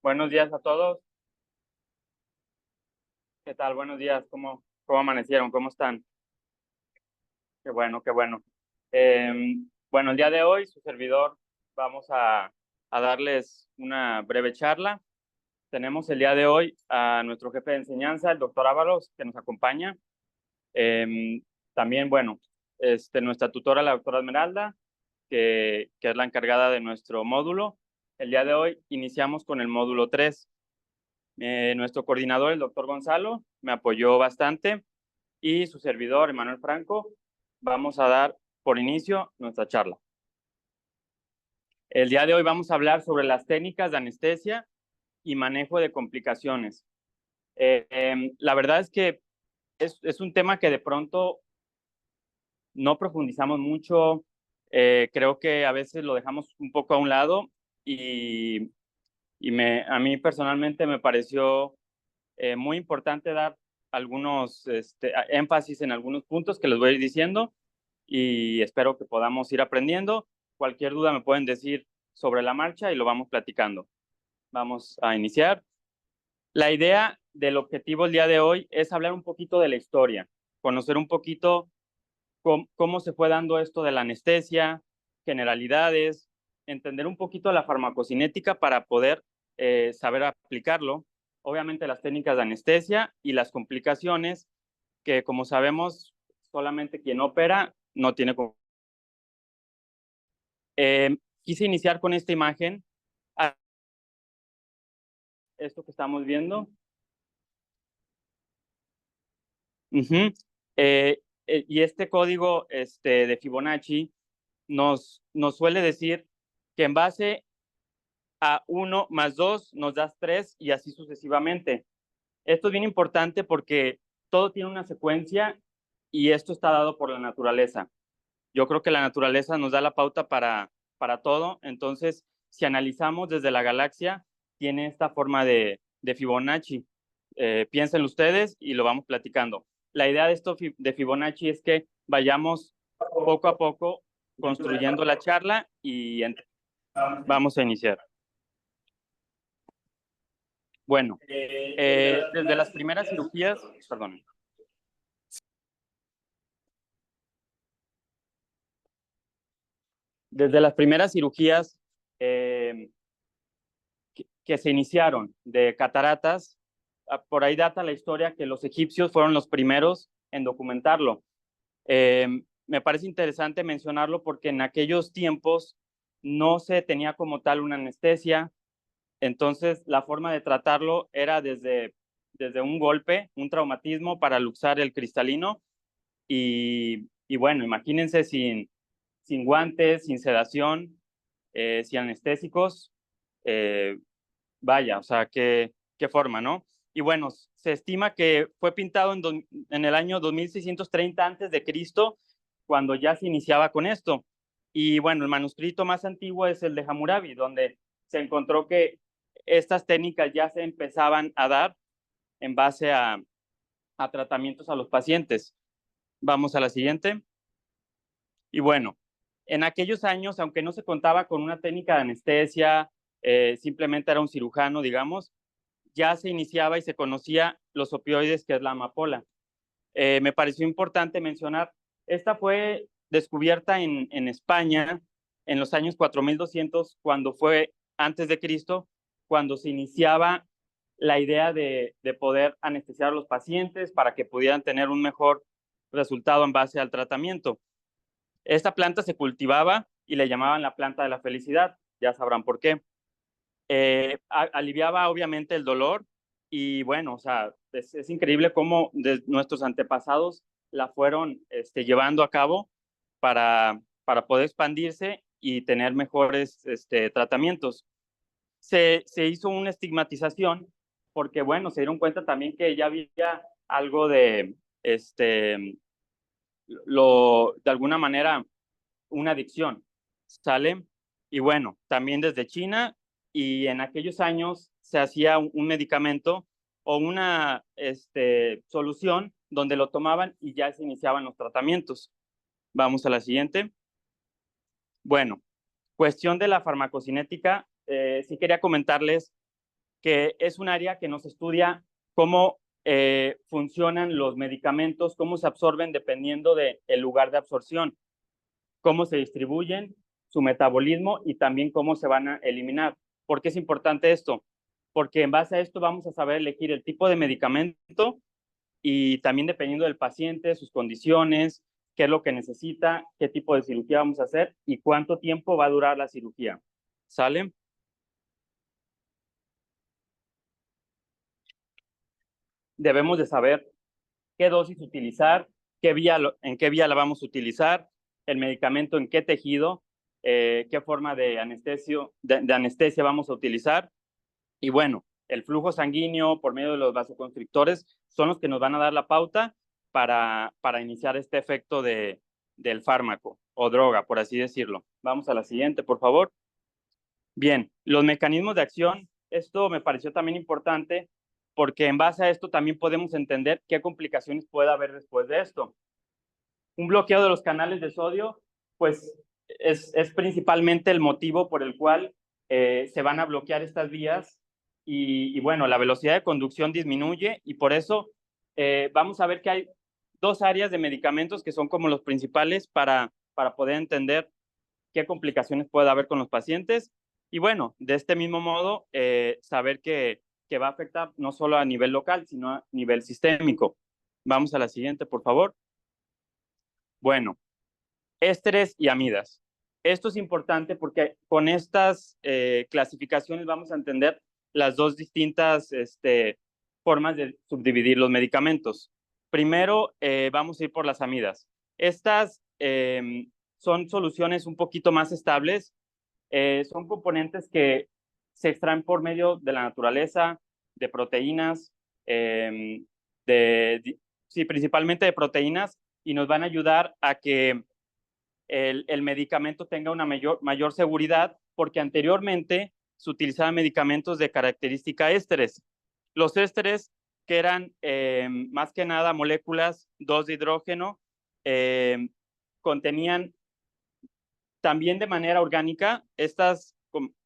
Buenos días a todos. ¿Qué tal? Buenos días. ¿Cómo amanecieron? ¿Cómo están? Qué bueno, qué bueno. Bueno, el día de hoy, su servidor, vamos a darles una breve charla. Tenemos el día de hoy a nuestro jefe de enseñanza, el doctor Ábalos, que nos acompaña. También, bueno, nuestra tutora, la doctora Esmeralda, que es la encargada de nuestro módulo. El día de hoy iniciamos con el módulo 3. Nuestro coordinador, el doctor Gonzalo, me apoyó bastante y su servidor, Emanuel Franco, vamos a dar por inicio nuestra charla. El día de hoy vamos a hablar sobre las técnicas de anestesia y manejo de complicaciones. La verdad es que es un tema que de pronto no profundizamos mucho, creo que a veces lo dejamos un poco a un lado y a mí personalmente me pareció muy importante dar algunos énfasis en algunos puntos que les voy a ir diciendo y espero que podamos ir aprendiendo. Cualquier duda me pueden decir sobre la marcha y lo vamos platicando. Vamos a iniciar. La idea del objetivo el día de hoy es hablar un poquito de la historia, conocer un poquito cómo se fue dando esto de la anestesia, generalidades, entender un poquito la farmacocinética para poder saber aplicarlo. Obviamente las técnicas de anestesia y las complicaciones, que como sabemos, solamente quien opera no tiene. Quise iniciar con esta imagen, esto que estamos viendo. Uh-huh. Y este código de Fibonacci nos suele decir que en base a 1 más 2 nos das 3 y así sucesivamente. Esto es bien importante porque todo tiene una secuencia y esto está dado por la naturaleza. Yo creo que la naturaleza nos da la pauta para todo. Entonces, si analizamos desde la galaxia, tiene esta forma de Fibonacci. Piénsenlo ustedes y lo vamos platicando. La idea de esto de Fibonacci es que vayamos poco a poco construyendo la charla y vamos a iniciar. Bueno, desde las primeras cirugías, perdón. Desde las primeras cirugías que se iniciaron de cataratas, por ahí data la historia que los egipcios fueron los primeros en documentarlo. Me parece interesante mencionarlo porque en aquellos tiempos no se tenía como tal una anestesia, entonces la forma de tratarlo era desde un golpe, un traumatismo para luxar el cristalino y bueno, imagínense sin guantes, sin sedación, sin anestésicos, vaya, o sea, qué forma, ¿no? Y bueno, se estima que fue pintado en el año 2630 antes de Cristo, cuando ya se iniciaba con esto. Y bueno, el manuscrito más antiguo es el de Hammurabi, donde se encontró que estas técnicas ya se empezaban a dar en base a tratamientos a los pacientes. Vamos a la siguiente. Y bueno, en aquellos años, aunque no se contaba con una técnica de anestesia, simplemente era un cirujano, digamos, ya se iniciaba y se conocía los opioides, que es la amapola. Me pareció importante mencionar, esta fue descubierta en España en los años 4200, cuando fue antes de Cristo, cuando se iniciaba la idea de poder anestesiar a los pacientes para que pudieran tener un mejor resultado en base al tratamiento. Esta planta se cultivaba y le llamaban la planta de la felicidad, ya sabrán por qué. Aliviaba obviamente el dolor y bueno, o sea, es increíble cómo nuestros antepasados la fueron llevando a cabo para poder expandirse y tener mejores tratamientos. Se hizo una estigmatización porque, bueno, se dieron cuenta también que ya había algo de alguna manera, una adicción, ¿sale? Y bueno, también desde China y en aquellos años se hacía un medicamento o una solución donde lo tomaban y ya se iniciaban los tratamientos. Vamos a la siguiente. Bueno, cuestión de la farmacocinética, sí quería comentarles que es un área que nos estudia cómo funcionan los medicamentos, cómo se absorben dependiendo del lugar de absorción, cómo se distribuyen, su metabolismo y también cómo se van a eliminar. ¿Por qué es importante esto? Porque en base a esto vamos a saber elegir el tipo de medicamento y también dependiendo del paciente, sus condiciones, qué es lo que necesita, qué tipo de cirugía vamos a hacer y cuánto tiempo va a durar la cirugía. ¿Sale? Debemos de saber qué dosis utilizar, en qué vía la vamos a utilizar, el medicamento en qué tejido, qué forma de anestesia vamos a utilizar. Y bueno, el flujo sanguíneo por medio de los vasoconstrictores son los que nos van a dar la pauta para iniciar este efecto del fármaco o droga, por así decirlo. Vamos a la siguiente, por favor. Bien, los mecanismos de acción, esto me pareció también importante porque en base a esto también podemos entender qué complicaciones puede haber después de esto. Un bloqueo de los canales de sodio, pues es principalmente el motivo por el cual se van a bloquear estas vías y bueno, la velocidad de conducción disminuye y por eso vamos a ver que hay dos áreas de medicamentos que son como los principales para poder entender qué complicaciones puede haber con los pacientes y bueno, de este mismo modo, saber que va a afectar no solo a nivel local, sino a nivel sistémico. Vamos a la siguiente, por favor. Bueno, ésteres y amidas. Esto es importante porque con estas clasificaciones vamos a entender las dos distintas formas de subdividir los medicamentos. Primero, vamos a ir por las amidas. Estas son soluciones un poquito más estables, son componentes que se extraen por medio de la naturaleza, de proteínas, sí, principalmente de proteínas, y nos van a ayudar a que el medicamento tenga una mayor seguridad, porque anteriormente se utilizaban medicamentos de característica ésteres. Los ésteres, que eran más que nada moléculas 2 de hidrógeno, contenían también de manera orgánica, estas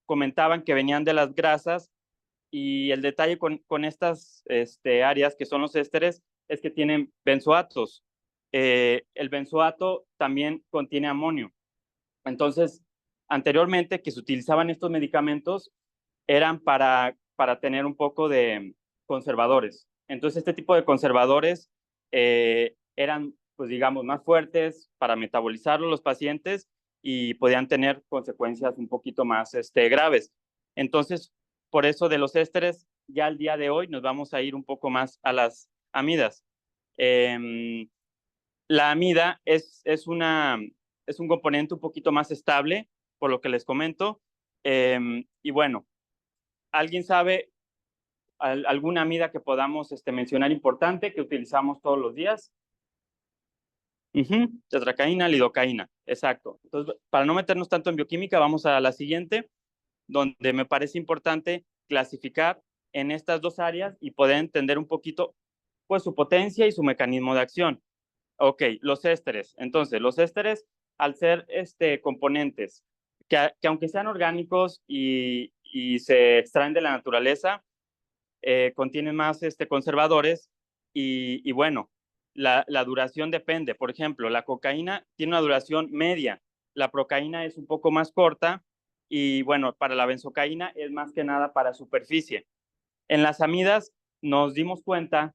comentaban que venían de las grasas y el detalle con estas áreas que son los ésteres es que tienen benzoatos. El benzoato también contiene amonio. Entonces, anteriormente que se utilizaban estos medicamentos eran para tener un poco de conservadores. Entonces, este tipo de conservadores eran, pues digamos, más fuertes para metabolizarlo los pacientes y podían tener consecuencias un poquito más graves. Entonces, por eso de los ésteres, ya al día de hoy nos vamos a ir un poco más a las amidas. La amida es un componente un poquito más estable, por lo que les comento. Y bueno, ¿alguien sabe alguna amida que podamos mencionar importante que utilizamos todos los días? Tetracaína, lidocaína, exacto. Entonces, para no meternos tanto en bioquímica, vamos a la siguiente, donde me parece importante clasificar en estas dos áreas y poder entender un poquito pues su potencia y su mecanismo de acción. Ok, los ésteres. Entonces, los ésteres, al ser componentes que aunque sean orgánicos y se extraen de la naturaleza, contienen más conservadores y bueno, la duración depende. Por ejemplo, la cocaína tiene una duración media, la procaína es un poco más corta y bueno, para la benzocaína es más que nada para superficie. En las amidas nos dimos cuenta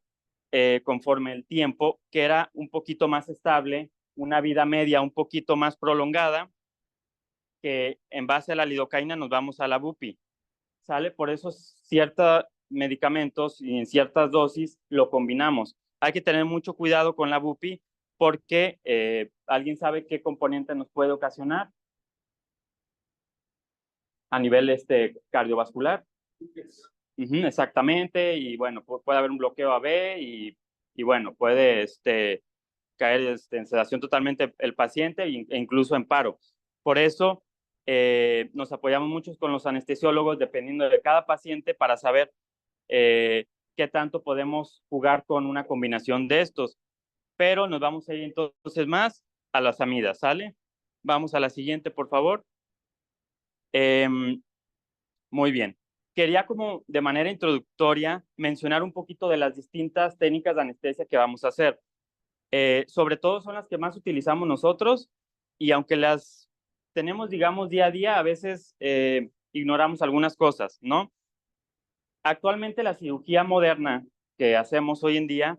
conforme el tiempo que era un poquito más estable, una vida media un poquito más prolongada, que en base a la lidocaína nos vamos a la bupi. ¿Sale? Por eso ciertos medicamentos y en ciertas dosis lo combinamos. Hay que tener mucho cuidado con la bupi porque alguien sabe qué componente nos puede ocasionar a nivel cardiovascular. Exactamente, y bueno, puede haber un bloqueo AB y bueno, puede caer en sedación totalmente el paciente e incluso en paro. Por eso nos apoyamos mucho con los anestesiólogos dependiendo de cada paciente para saber qué tanto podemos jugar con una combinación de estos. Pero nos vamos a ir entonces más a las amidas, ¿sale? Vamos a la siguiente, por favor. Muy bien. quería como de manera introductoria mencionar un poquito de las distintas técnicas de anestesia que vamos a hacer. Sobre todo son las que más utilizamos nosotros y aunque las tenemos, digamos, día a día, a veces ignoramos algunas cosas, ¿no? Actualmente la cirugía moderna que hacemos hoy en día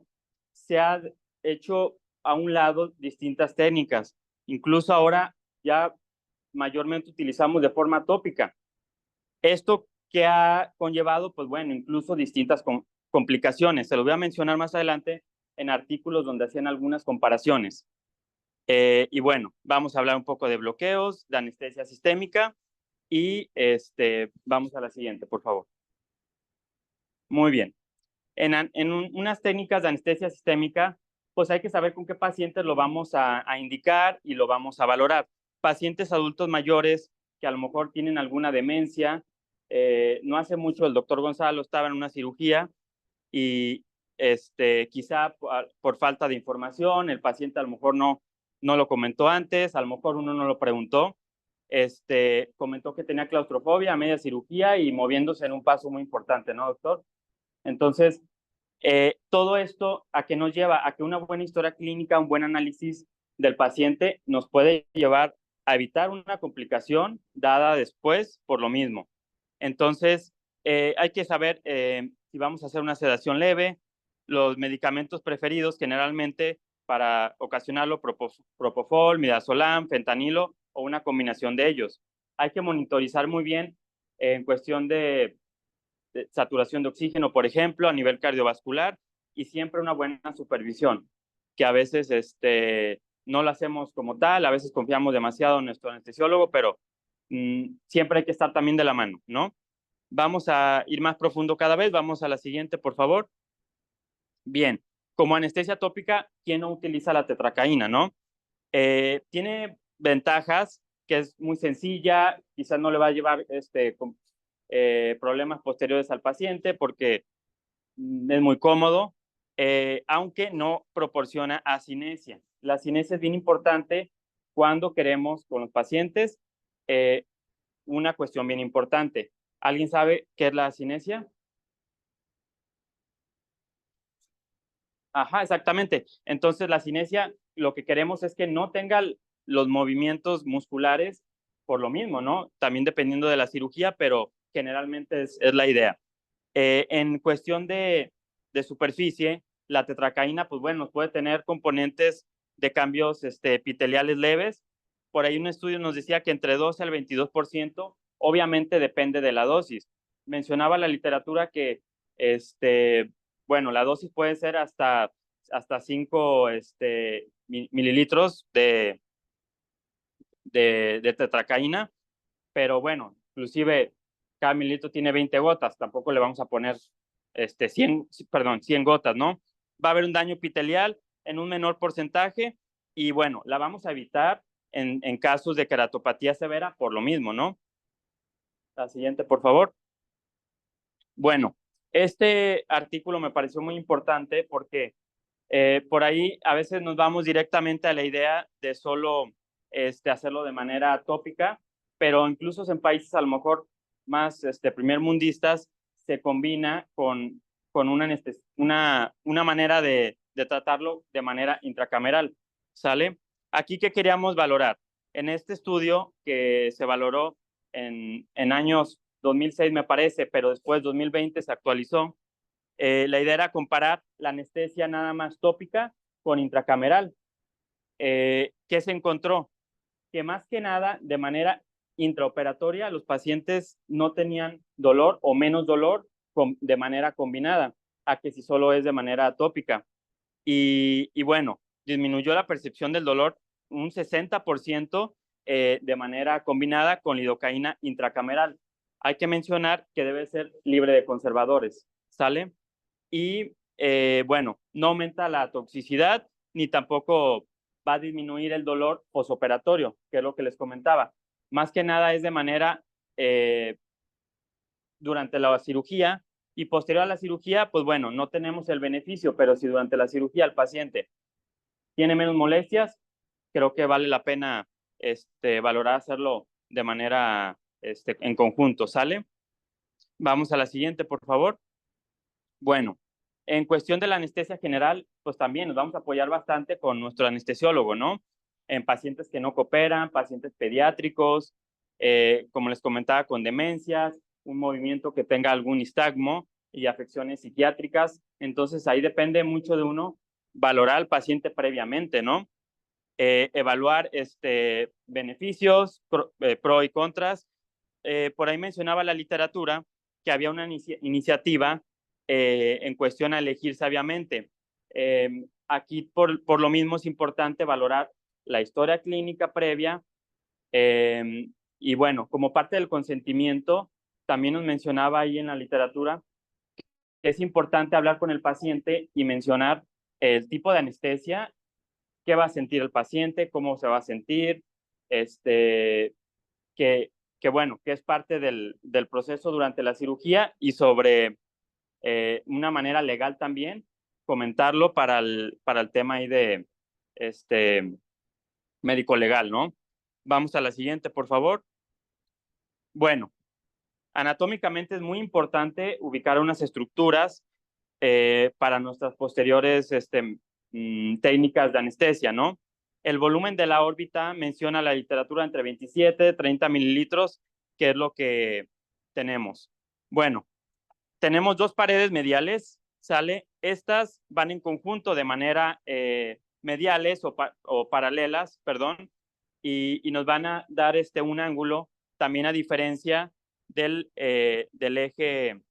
se ha hecho a un lado distintas técnicas. Incluso ahora ya mayormente utilizamos de forma tópica. Esto que ha conllevado, pues bueno, incluso distintas complicaciones. Se lo voy a mencionar más adelante en artículos donde hacían algunas comparaciones. Y bueno, vamos a hablar un poco de bloqueos, de anestesia sistémica y vamos a la siguiente, por favor. Muy bien. Unas técnicas de anestesia sistémica, pues hay que saber con qué pacientes lo vamos a indicar y lo vamos a valorar. Pacientes adultos mayores que a lo mejor tienen alguna demencia. No hace mucho el doctor Gonzalo estaba en una cirugía y quizá por falta de información, el paciente a lo mejor no lo comentó antes, a lo mejor uno no lo preguntó. Comentó que tenía claustrofobia a media cirugía y moviéndose en un paso muy importante, ¿no, doctor? Entonces, todo esto a qué nos lleva a que una buena historia clínica, un buen análisis del paciente nos puede llevar a evitar una complicación dada después por lo mismo. Entonces, hay que saber si vamos a hacer una sedación leve, los medicamentos preferidos generalmente para ocasionarlo, propofol, midazolam, fentanilo o una combinación de ellos. Hay que monitorizar muy bien en cuestión de saturación de oxígeno, por ejemplo, a nivel cardiovascular y siempre una buena supervisión, que a veces no lo hacemos como tal, a veces confiamos demasiado en nuestro anestesiólogo, pero siempre hay que estar también de la mano, ¿no? Vamos a ir más profundo cada vez, vamos a la siguiente, por favor. Bien, como anestesia tópica, ¿quién no utiliza la tetracaína, no? Tiene ventajas, que es muy sencilla, quizás no le va a llevar problemas posteriores al paciente porque es muy cómodo, aunque no proporciona asinesia. La asinesia es bien importante cuando queremos con los pacientes una cuestión bien importante. ¿Alguien sabe qué es la asinesia? Ajá, exactamente. Entonces, la cinesia, lo que queremos es que no tenga los movimientos musculares por lo mismo, ¿no? También dependiendo de la cirugía, pero generalmente es la idea. En cuestión de superficie, la tetracaína, pues bueno, puede tener componentes de cambios epiteliales leves. Por ahí un estudio nos decía que entre 12 al 22%, obviamente depende de la dosis. Mencionaba la literatura que bueno, la dosis puede ser hasta 5 mililitros de tetracaína, pero bueno, inclusive cada mililitro tiene 20 gotas, tampoco le vamos a poner 100 gotas, ¿no? Va a haber un daño epitelial en un menor porcentaje y bueno, la vamos a evitar en casos de queratopatía severa por lo mismo, ¿no? La siguiente, por favor. Bueno, este artículo me pareció muy importante porque por ahí a veces nos vamos directamente a la idea de solo hacerlo de manera tópica, pero incluso en países a lo mejor más primermundistas se combina con una manera de tratarlo de manera intracameral, ¿sale? Aquí, ¿qué queríamos valorar? En este estudio que se valoró en años 2006 me parece, pero después 2020 se actualizó, la idea era comparar la anestesia nada más tópica con intracameral. ¿Qué se encontró? Que más que nada, de manera intraoperatoria, los pacientes no tenían dolor o menos dolor de manera combinada, a que si solo es de manera tópica. Y bueno, disminuyó la percepción del dolor un 60% de manera combinada con lidocaína intracameral. Hay que mencionar que debe ser libre de conservadores, ¿sale? Y bueno, no aumenta la toxicidad ni tampoco va a disminuir el dolor posoperatorio, que es lo que les comentaba. Más que nada es de manera durante la cirugía y posterior a la cirugía, pues bueno, no tenemos el beneficio, pero si durante la cirugía el paciente tiene menos molestias, creo que vale la pena valorar hacerlo de manera en conjunto, ¿sale? Vamos a la siguiente, por favor. Bueno, en cuestión de la anestesia general, pues también nos vamos a apoyar bastante con nuestro anestesiólogo, ¿no? En pacientes que no cooperan, pacientes pediátricos, como les comentaba, con demencias, un movimiento que tenga algún nistagmo y afecciones psiquiátricas. Entonces, ahí depende mucho de uno valorar al paciente previamente, ¿no? Evaluar beneficios, pro y contras. Por ahí mencionaba la literatura que había una iniciativa en cuestión a elegir sabiamente. Aquí, por lo mismo, es importante valorar la historia clínica previa y bueno, como parte del consentimiento, también nos mencionaba ahí en la literatura que es importante hablar con el paciente y mencionar el tipo de anestesia, qué va a sentir el paciente, cómo se va a sentir, que, bueno, que es parte del proceso durante la cirugía y sobre una manera legal también, comentarlo para el tema ahí de médico legal, ¿no? Vamos a la siguiente, por favor. Bueno, anatómicamente es muy importante ubicar unas estructuras para nuestras posteriores técnicas de anestesia, ¿no? El volumen de la órbita menciona la literatura entre 27 y 30 mililitros, que es lo que tenemos. Bueno, tenemos dos paredes mediales, ¿sale? Estas van en conjunto de manera mediales o paralelas, perdón, y nos van a dar un ángulo también a diferencia del eje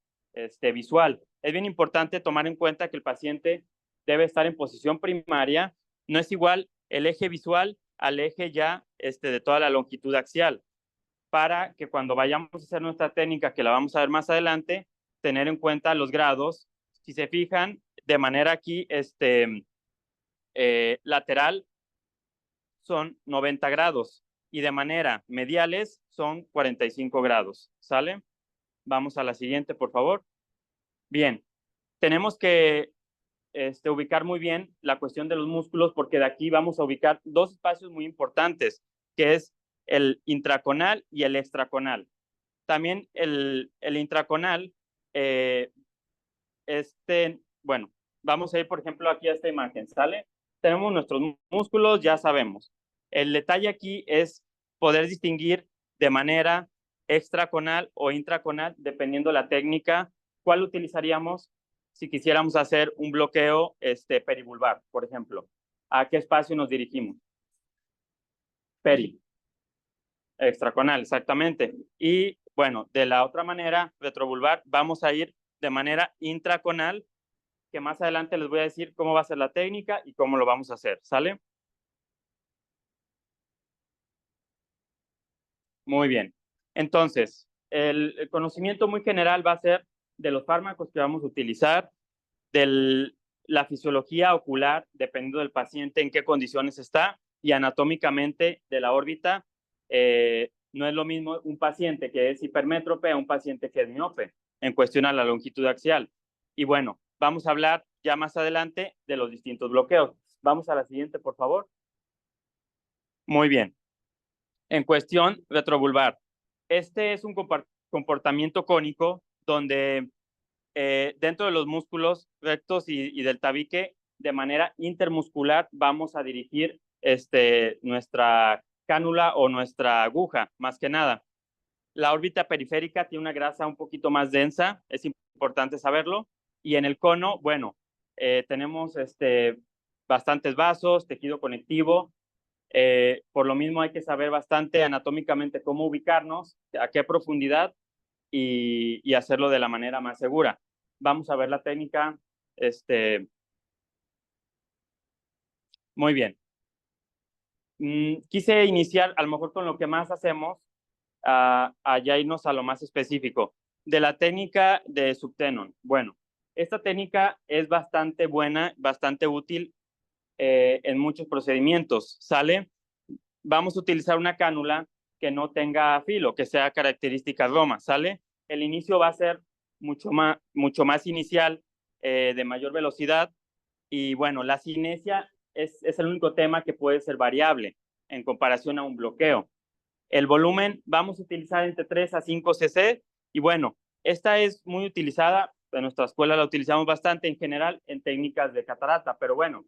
visual. Es bien importante tomar en cuenta que el paciente debe estar en posición primaria. No es igual el eje visual al eje ya de toda la longitud axial, para que cuando vayamos a hacer nuestra técnica, que la vamos a ver más adelante, tener en cuenta los grados. Si se fijan, de manera aquí lateral son 90 grados y de manera mediales son 45 grados, ¿sale? Vamos a la siguiente, por favor. Bien, tenemos que ubicar muy bien la cuestión de los músculos, porque de aquí vamos a ubicar dos espacios muy importantes, que es el intraconal y el extraconal. También el intraconal, bueno, vamos a ir, por ejemplo, aquí a esta imagen, ¿sale? Tenemos nuestros músculos, ya sabemos. El detalle aquí es poder distinguir de manera extraconal o intraconal, dependiendo la técnica, cuál utilizaríamos si quisiéramos hacer un bloqueo perivulvar, por ejemplo. ¿A qué espacio nos dirigimos? Peri. Extraconal, exactamente. Y bueno, de la otra manera, retrovulvar, vamos a ir de manera intraconal, que más adelante les voy a decir cómo va a ser la técnica y cómo lo vamos a hacer, ¿sale? Muy bien. Entonces, el conocimiento muy general va a ser de los fármacos que vamos a utilizar, de la fisiología ocular, dependiendo del paciente en qué condiciones está, y anatómicamente de la órbita. No es lo mismo un paciente que es hipermétrope a un paciente que es miope, en cuestión a la longitud axial. Y bueno, vamos a hablar ya más adelante de los distintos bloqueos. Vamos a la siguiente, por favor. Muy bien. En cuestión retrovulvar. Este es un comportamiento cónico donde dentro de los músculos rectos y del tabique, de manera intermuscular, vamos a dirigir nuestra cánula o nuestra aguja, más que nada. La órbita periférica tiene una grasa un poquito más densa, es importante saberlo. Y en el cono, bueno, tenemos bastantes vasos, tejido conectivo. Por lo mismo hay que saber bastante anatómicamente cómo ubicarnos, a qué profundidad y hacerlo de la manera más segura. Vamos a ver la técnica. Muy bien. Quise iniciar a lo mejor con lo que más hacemos, a ya irnos a lo más específico. De la técnica de subtenon. Bueno, esta técnica es bastante buena, bastante útil en muchos procedimientos. ¿Sale? Vamos a utilizar una cánula que no tenga filo, que sea característica Roma, ¿sale? El inicio va a ser mucho más inicial, de mayor velocidad, y bueno, la cinesia es el único tema que puede ser variable en comparación a un bloqueo. El volumen vamos a utilizar entre 3 a 5 cc, y bueno, Esta es muy utilizada, en nuestra escuela la utilizamos bastante en general en técnicas de catarata, pero bueno,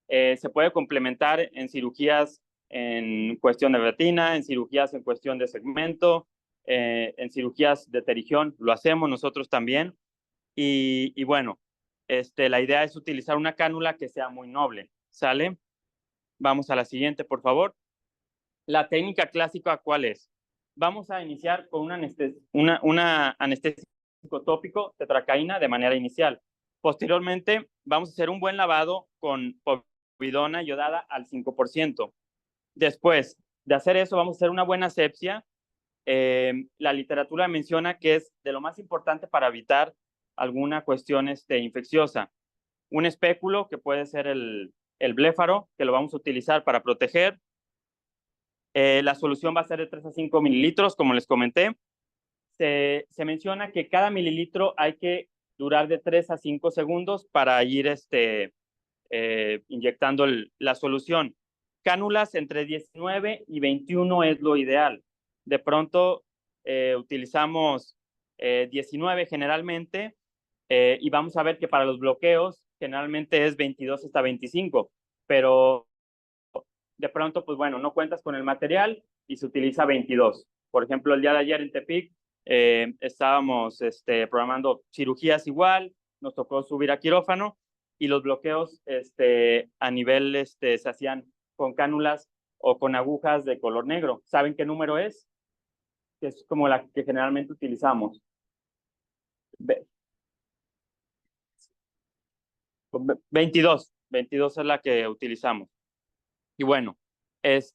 se puede complementar en cirugías en cuestión de retina, en cirugías en cuestión de segmento, en cirugías de terigión, lo hacemos nosotros también. Y bueno, la idea es utilizar una cánula que sea muy noble, ¿sale? Vamos a la siguiente, por favor. La técnica clásica, ¿cuál es? Vamos a iniciar con una anestésico tópico, tetracaína, de manera inicial. Posteriormente, vamos a hacer un buen lavado con povidona iodada al 5%. Después de hacer eso, vamos a hacer una buena asepsia. La literatura menciona que es de lo más importante para evitar alguna cuestión infecciosa. Un espéculo, que puede ser el bléfaro, que lo vamos a utilizar para proteger. La solución va a ser de 3 a 5 mililitros, como les comenté. Se menciona que cada mililitro hay que durar de 3 a 5 segundos para ir inyectando la solución. Cánulas entre 19 y 21 es lo ideal. De pronto utilizamos 19 generalmente y vamos a ver que para los bloqueos generalmente es 22 hasta 25, pero de pronto, pues bueno, no cuentas con el material y se utiliza 22. Por ejemplo, el día de ayer en Tepic estábamos programando cirugías igual, nos tocó subir a quirófano y los bloqueos a nivel se hacían con cánulas o con agujas de color negro. ¿Saben qué número es? Que es como la que generalmente utilizamos. 22, 22 es la que utilizamos. Y bueno, esto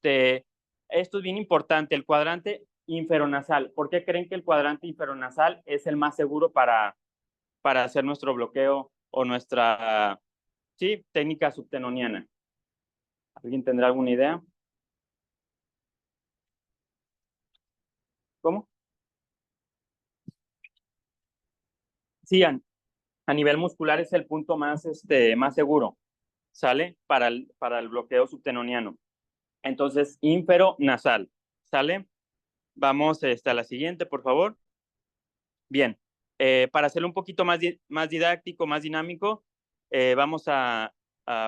es bien importante, el cuadrante inferonasal. ¿Por qué creen que el cuadrante inferonasal es el más seguro para hacer nuestro bloqueo o nuestra técnica subtenoniana? ¿Alguien tendrá alguna idea? ¿Cómo? Sí, a nivel muscular es el punto más seguro, ¿sale? Para el bloqueo subtenoniano. Entonces, inferonasal, ¿sale? Vamos a la siguiente, por favor. Bien, para hacerlo un poquito más didáctico, más dinámico, vamos a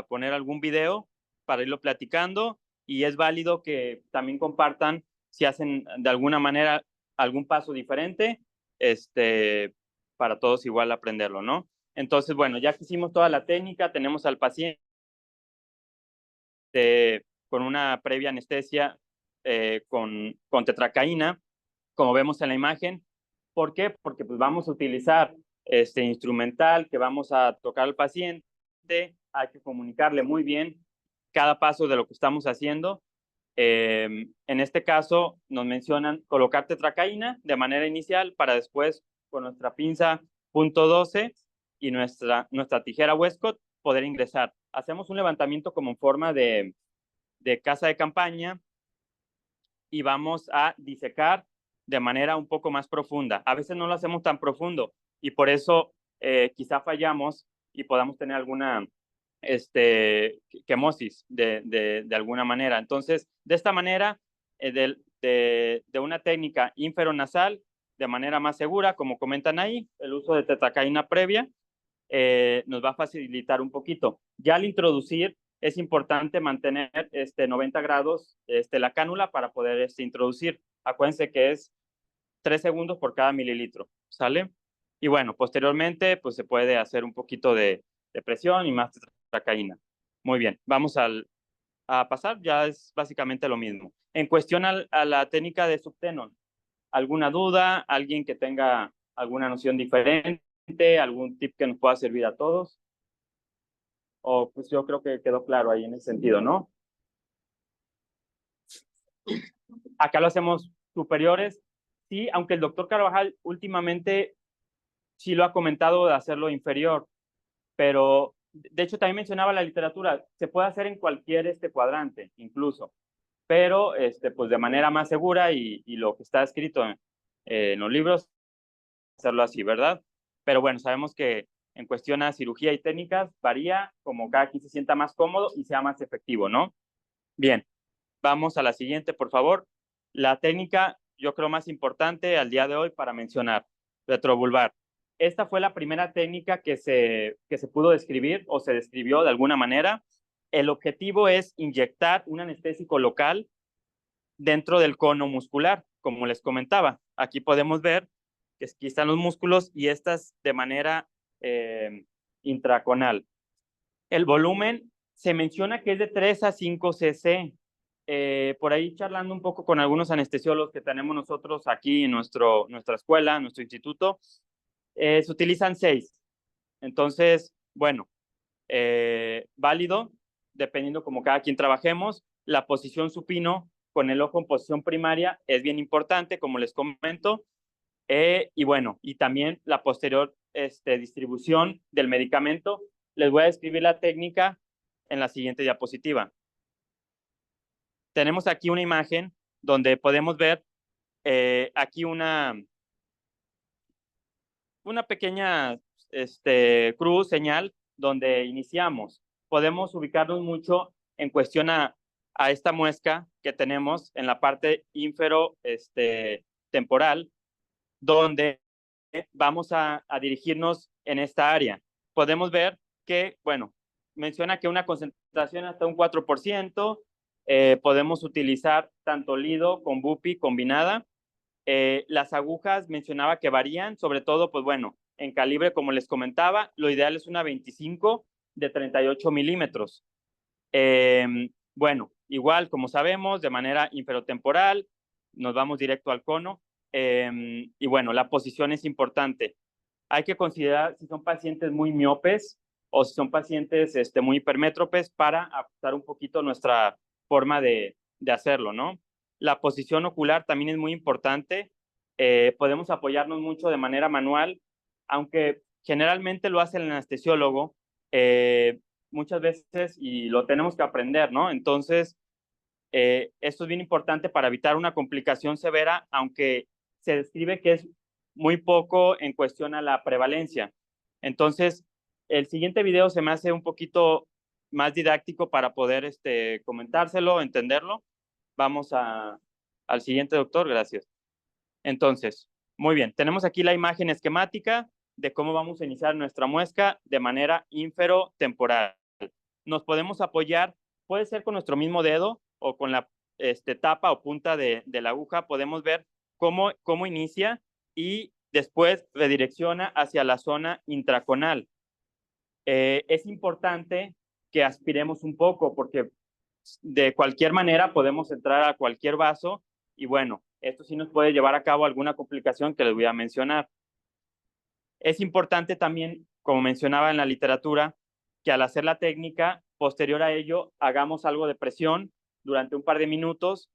poner algún video para irlo platicando y es válido que también compartan si hacen de alguna manera algún paso diferente, para todos igual aprenderlo, ¿no? Entonces, bueno, ya que hicimos toda la técnica, tenemos al paciente con una previa anestesia con tetracaína, como vemos en la imagen. ¿Por qué? Porque pues vamos a utilizar este instrumental que vamos a tocar al paciente, hay que comunicarle muy bien cada paso de lo que estamos haciendo. En este caso nos mencionan colocar tetracaína de manera inicial para después con nuestra pinza .12 y nuestra tijera Westcott poder ingresar. Hacemos un levantamiento como en forma de casa de campaña y vamos a disecar de manera un poco más profunda. A veces no lo hacemos tan profundo y por eso quizá fallamos y podamos tener alguna quemosis de alguna manera. Entonces, de esta manera, de una técnica inferonasal, de manera más segura, como comentan ahí, el uso de tetracaína previa nos va a facilitar un poquito. Ya al introducir, es importante mantener 90 grados la cánula para poder introducir. Acuérdense que es 3 segundos por cada mililitro, ¿sale? Y bueno, posteriormente, pues se puede hacer un poquito de presión y más tetracaína. Muy bien, vamos a pasar, ya es básicamente lo mismo. En cuestión a la técnica de subtenon, ¿alguna duda? ¿Alguien que tenga alguna noción diferente? ¿Algún tip que nos pueda servir a todos? O pues yo creo que quedó claro ahí en ese sentido, ¿no? Acá lo hacemos superiores. Sí, aunque el doctor Carvajal últimamente sí lo ha comentado de hacerlo inferior, pero de hecho también mencionaba la literatura, se puede hacer en cualquier cuadrante, incluso, pero pues de manera más segura y lo que está escrito en los libros, hacerlo así, ¿verdad? Pero bueno, sabemos que en cuestión a cirugía y técnicas varía como cada quien se sienta más cómodo y sea más efectivo, ¿no? Bien, vamos a la siguiente, por favor. La técnica, yo creo más importante al día de hoy para mencionar. retrovulvar. Esta fue la primera técnica que se pudo describir o se describió de alguna manera. El objetivo es inyectar un anestésico local dentro del cono muscular, como les comentaba. Aquí podemos ver que aquí están los músculos y estas de manera intraconal. El volumen se menciona que es de 3 a 5 cc. Por ahí charlando un poco con algunos anestesiólogos que tenemos nosotros aquí en nuestra escuela, nuestro instituto, se utilizan 6. Entonces, bueno, válido, dependiendo como cada quien trabajemos. La posición supino con el ojo en posición primaria es bien importante, como les comento. Y bueno, y también la posterior distribución del medicamento. Les voy a describir la técnica en la siguiente diapositiva. Tenemos aquí una imagen donde podemos ver aquí una pequeña cruz, señal, donde iniciamos. Podemos ubicarnos mucho en cuestión a esta muesca que tenemos en la parte infero temporal, donde vamos a dirigirnos en esta área. Podemos ver que, bueno, menciona que una concentración hasta un 4%, podemos utilizar tanto Lido con Bupi combinada. Las agujas mencionaba que varían, sobre todo, pues bueno, en calibre, como les comentaba, lo ideal es una 25 de 38 milímetros. Bueno, igual, como sabemos, de manera inferotemporal, nos vamos directo al cono. Y bueno, la posición es importante. Hay que considerar si son pacientes muy miopes o si son pacientes muy hipermétropes para ajustar un poquito nuestra forma de hacerlo, ¿no? La posición ocular también es muy importante. Podemos apoyarnos mucho de manera manual, aunque generalmente lo hace el anestesiólogo, muchas veces, y lo tenemos que aprender, ¿no? Entonces, esto es bien importante para evitar una complicación severa, aunque se describe que es muy poco en cuestión a la prevalencia. Entonces, el siguiente video se me hace un poquito más didáctico para poder comentárselo, entenderlo. Vamos al siguiente, doctor, gracias. Entonces, muy bien, tenemos aquí la imagen esquemática de cómo vamos a iniciar nuestra muesca de manera inferotemporal. Nos podemos apoyar, puede ser con nuestro mismo dedo o con la tapa o punta de la aguja, podemos ver cómo inicia y después redirecciona hacia la zona intraconal. Es importante que aspiremos un poco porque de cualquier manera podemos entrar a cualquier vaso y bueno, esto sí nos puede llevar a cabo alguna complicación que les voy a mencionar. Es importante también, como mencionaba en la literatura, que al hacer la técnica, posterior a ello, hagamos algo de presión durante un par de minutos.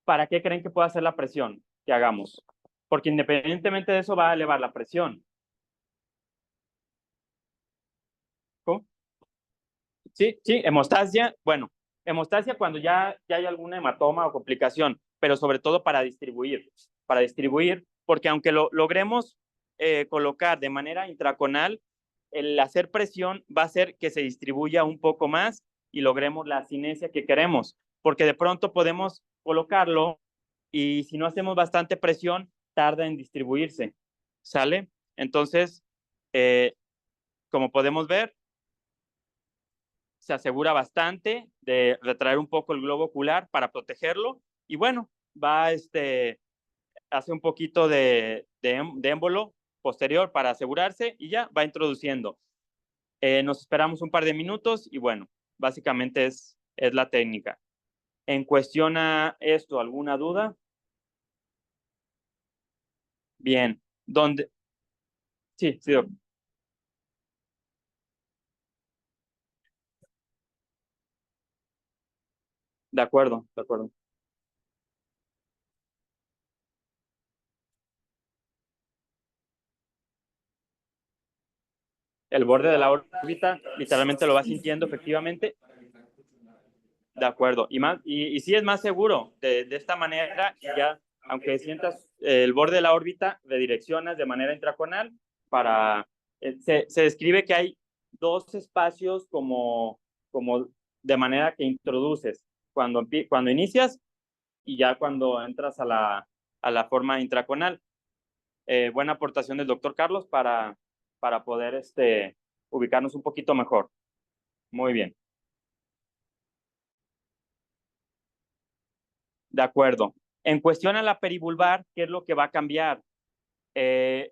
¿Para qué creen que pueda hacer la presión que hagamos? Porque independientemente de eso va a elevar la presión. ¿Cómo? Sí, sí, hemostasia. Bueno, hemostasia cuando ya hay alguna hematoma o complicación, pero sobre todo para distribuir, porque aunque lo logremos colocar de manera intraconal, el hacer presión va a hacer que se distribuya un poco más y logremos la cinesia que queremos, porque de pronto podemos colocarlo y si no hacemos bastante presión, tarda en distribuirse, ¿sale? Entonces, como podemos ver, se asegura bastante de retraer un poco el globo ocular para protegerlo y bueno, va hace un poquito de émbolo posterior para asegurarse y ya va introduciendo. Nos esperamos un par de minutos y bueno, básicamente es la técnica. En cuestión a esto, ¿alguna duda? Bien, ¿dónde? Sí, sí, de acuerdo, de acuerdo. El borde de la órbita literalmente lo va sintiendo efectivamente. De acuerdo. Y sí es más seguro de esta manera, ya, aunque sientas el borde de la órbita, redireccionas de manera intraconal para. Se describe que hay dos espacios como de manera que introduces cuando inicias y ya cuando entras a la forma intraconal. buena aportación del doctor Carlos para poder ubicarnos un poquito mejor. Muy bien. De acuerdo. En cuestión a la perivulvar, ¿qué es lo que va a cambiar?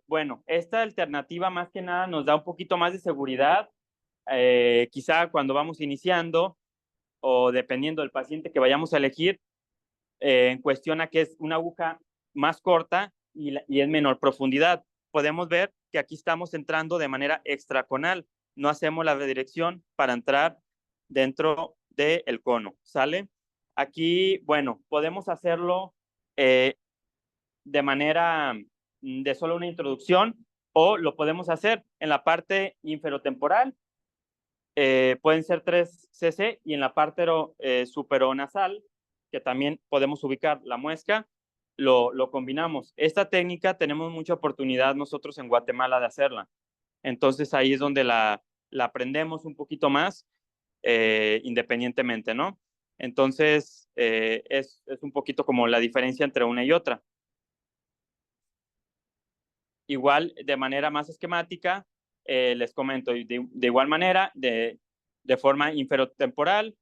Bueno, esta alternativa más que nada nos da un poquito más de seguridad, quizá cuando vamos iniciando o dependiendo del paciente que vayamos a elegir, en cuestión a que es una aguja más corta y es menor profundidad. Podemos ver que aquí estamos entrando de manera extraconal, no hacemos la redirección para entrar dentro del cono, ¿sale? Aquí, bueno, podemos hacerlo eh, de manera de solo una introducción o lo podemos hacer en la parte inferotemporal, pueden ser 3 cc y en la parte superonasal, que también podemos ubicar la muesca, lo combinamos. Esta técnica tenemos mucha oportunidad nosotros en Guatemala de hacerla. Entonces ahí es donde la aprendemos un poquito más independientemente, ¿no? Entonces es un poquito como la diferencia entre una y otra. Igual, de manera más esquemática, les comento, de igual manera, de forma inferotemporal,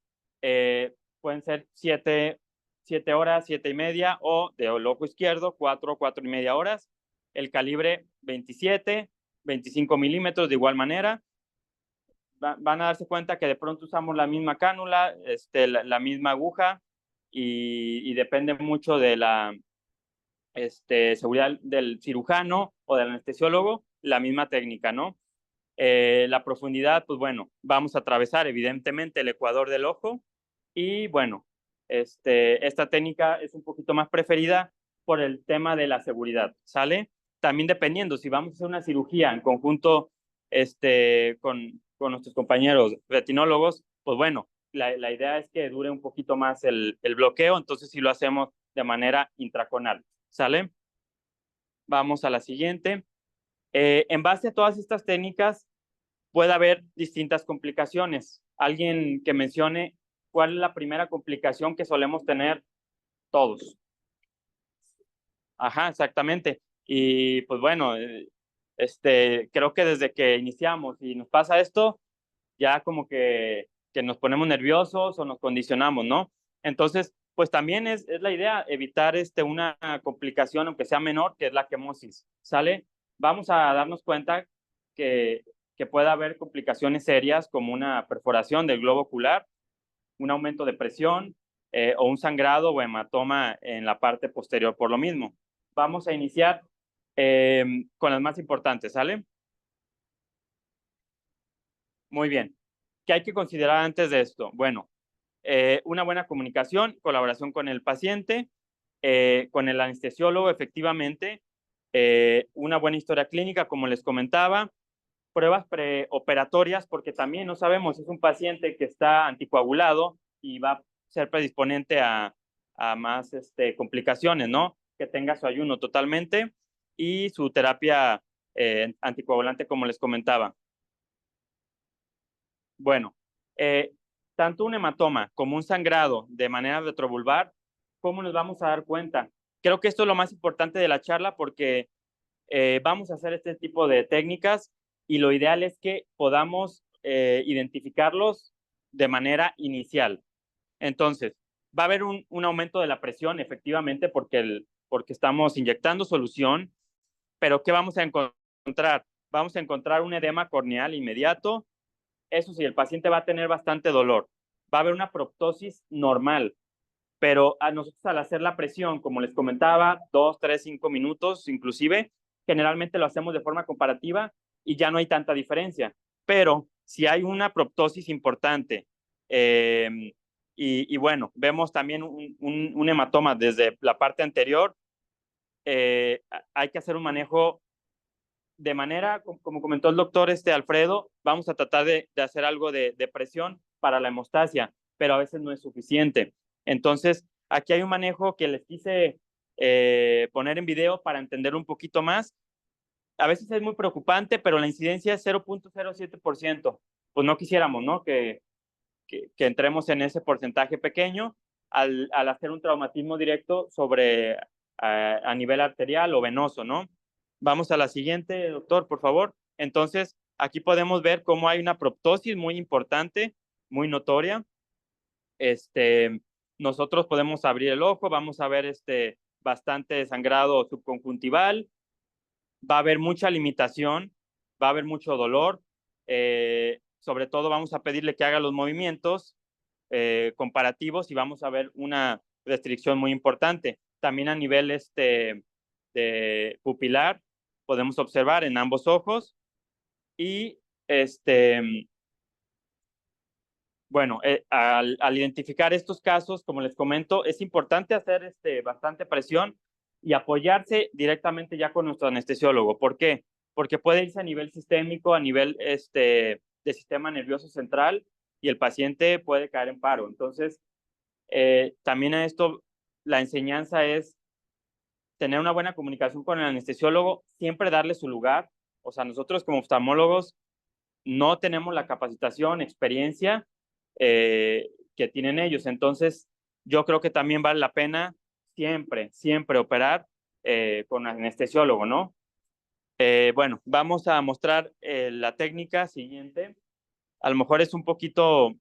pueden ser 7 horas, 7:30, o de ojo izquierdo, 4 y media horas. El calibre 27, 25 milímetros, de igual manera. Van a darse cuenta que de pronto usamos la misma cánula, la misma aguja, y depende mucho de la seguridad del cirujano o del anestesiólogo, la misma técnica, ¿no? La profundidad, pues bueno, vamos a atravesar evidentemente el ecuador del ojo y bueno, esta técnica es un poquito más preferida por el tema de la seguridad, ¿sale? También dependiendo, si vamos a hacer una cirugía en conjunto con nuestros compañeros retinólogos, pues bueno, la idea es que dure un poquito más el bloqueo, entonces si lo hacemos de manera intraconal, ¿sale? Vamos a la siguiente. En base a todas estas técnicas, puede haber distintas complicaciones. Alguien que mencione cuál es la primera complicación que solemos tener todos. Ajá, exactamente. Y pues bueno, creo que desde que iniciamos y nos pasa esto, ya como que nos ponemos nerviosos o nos condicionamos, ¿no? Entonces, pues también es la idea evitar una complicación, aunque sea menor, que es la quemosis, ¿sale? Vamos a darnos cuenta que, que puede haber complicaciones serias como una perforación del globo ocular, un aumento de presión o un sangrado o hematoma en la parte posterior por lo mismo. Vamos a iniciar con las más importantes, ¿sale? Muy bien. ¿Qué hay que considerar antes de esto? Bueno, una buena comunicación, colaboración con el paciente, con el anestesiólogo, efectivamente, una buena historia clínica, como les comentaba, pruebas preoperatorias, porque también no sabemos si es un paciente que está anticoagulado y va a ser predisponente a más complicaciones, ¿no? Que tenga su ayuno totalmente y su terapia anticoagulante, como les comentaba. Bueno, eh, tanto un hematoma como un sangrado de manera retrovulvar, ¿cómo nos vamos a dar cuenta? Creo que esto es lo más importante de la charla porque vamos a hacer este tipo de técnicas y lo ideal es que podamos identificarlos de manera inicial. Entonces, va a haber un aumento de la presión, efectivamente, porque estamos inyectando solución, pero ¿qué vamos a encontrar? Vamos a encontrar un edema corneal inmediato. Eso sí, el paciente va a tener bastante dolor. Va a haber una proptosis normal, pero a nosotros al hacer la presión, como les comentaba, 2, 3, 5 minutos inclusive, generalmente lo hacemos de forma comparativa y ya no hay tanta diferencia. Pero si hay una proptosis importante y bueno, vemos también un hematoma desde la parte anterior, hay que hacer un manejo de manera, como comentó el doctor Alfredo, vamos a tratar de hacer algo de presión para la hemostasia, pero a veces no es suficiente. Entonces, aquí hay un manejo que les quise poner en video para entender un poquito más. A veces es muy preocupante, pero la incidencia es 0.07%. Pues no quisiéramos, ¿no? Que entremos en ese porcentaje pequeño al hacer un traumatismo directo sobre a nivel arterial o venoso, ¿no? Vamos a la siguiente, doctor, por favor. Entonces, aquí podemos ver cómo hay una proptosis muy importante, muy notoria. Nosotros podemos abrir el ojo, vamos a ver bastante sangrado subconjuntival, va a haber mucha limitación, va a haber mucho dolor. Sobre todo vamos a pedirle que haga los movimientos comparativos y vamos a ver una restricción muy importante. También a nivel de pupilar podemos observar en ambos ojos y bueno, al identificar estos casos, como les comento, es importante hacer bastante presión y apoyarse directamente ya con nuestro anestesiólogo. ¿Por qué? Porque puede irse a nivel sistémico, a nivel de sistema nervioso central y el paciente puede caer en paro. Entonces, también a esto, la enseñanza es tener una buena comunicación con el anestesiólogo, siempre darle su lugar. O sea, nosotros como oftalmólogos no tenemos la capacitación, experiencia que tienen ellos. Entonces, yo creo que también vale la pena siempre operar con anestesiólogo, ¿no? Bueno, vamos a mostrar la técnica siguiente. A lo mejor es un poquito,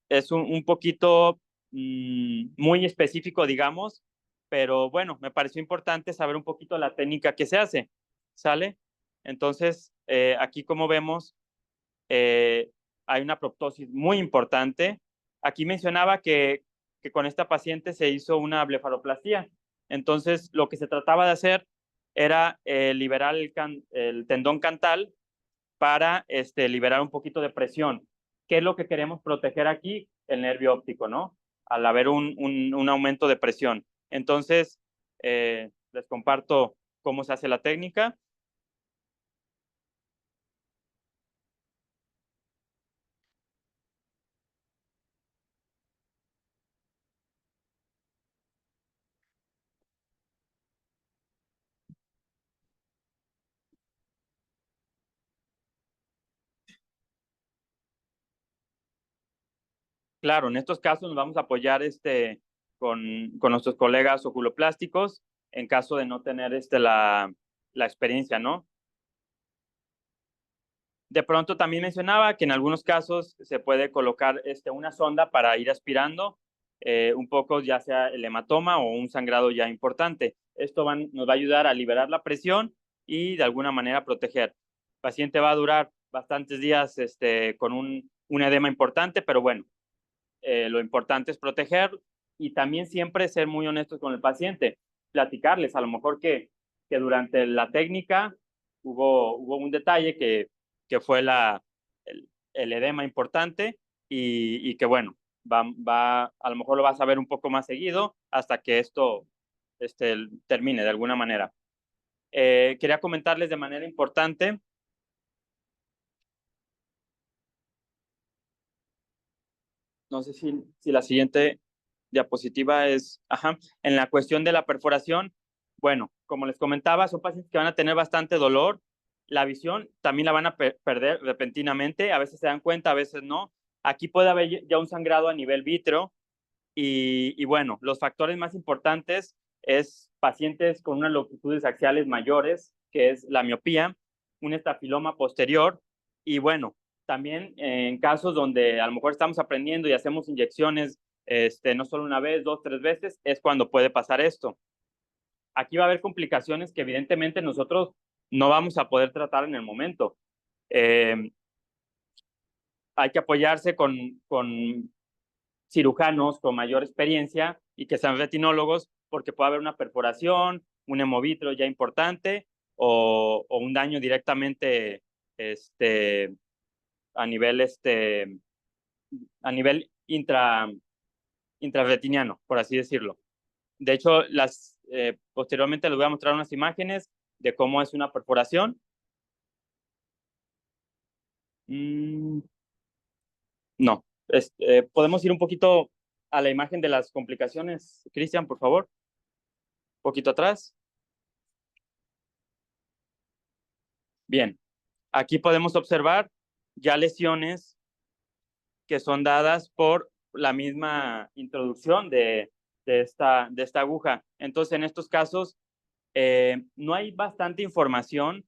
es un poquito muy específico, digamos, pero bueno, me pareció importante saber un poquito la técnica que se hace, ¿sale? Entonces, aquí como vemos, eh, hay una proptosis muy importante. Aquí mencionaba que con esta paciente se hizo una blefaroplastia. Entonces, lo que se trataba de hacer era liberar el tendón cantal para liberar un poquito de presión. ¿Qué es lo que queremos proteger aquí? El nervio óptico, ¿no? Al haber un aumento de presión. Entonces, les comparto cómo se hace la técnica. Claro, en estos casos nos vamos a apoyar con nuestros colegas oculoplásticos en caso de no tener la experiencia, ¿no? De pronto también mencionaba que en algunos casos se puede colocar una sonda para ir aspirando un poco, ya sea el hematoma o un sangrado ya importante. Esto nos va a ayudar a liberar la presión y de alguna manera proteger. El paciente va a durar bastantes días con un edema importante, pero bueno, lo importante es proteger y también siempre ser muy honestos con el paciente, platicarles a lo mejor que durante la técnica hubo un detalle que fue el edema importante y que bueno, a lo mejor lo vas a ver un poco más seguido hasta que esto termine de alguna manera. Quería comentarles de manera importante. No sé si la siguiente diapositiva es, ajá, en la cuestión de la perforación, bueno, como les comentaba, son pacientes que van a tener bastante dolor, la visión también la van a perder repentinamente, a veces se dan cuenta, a veces no. Aquí puede haber ya un sangrado a nivel vítreo y bueno, los factores más importantes es pacientes con unas longitudes axiales mayores, que es la miopía, un estafiloma posterior y bueno, también en casos donde a lo mejor estamos aprendiendo y hacemos inyecciones no solo una vez, dos, tres veces, es cuando puede pasar esto. Aquí va a haber complicaciones que evidentemente nosotros no vamos a poder tratar en el momento. Eh, Hay que apoyarse con cirujanos con mayor experiencia y que sean retinólogos porque puede haber una perforación, un hemovitro ya importante o un daño directamente a nivel, a nivel intrarretiniano, por así decirlo. De hecho, posteriormente les voy a mostrar unas imágenes de cómo es una perforación. Mm, no, podemos ir un poquito a la imagen de las complicaciones, Cristian, por favor, un poquito atrás. Bien, aquí podemos observar ya lesiones que son dadas por la misma introducción de esta aguja. Entonces, en estos casos, no hay bastante información.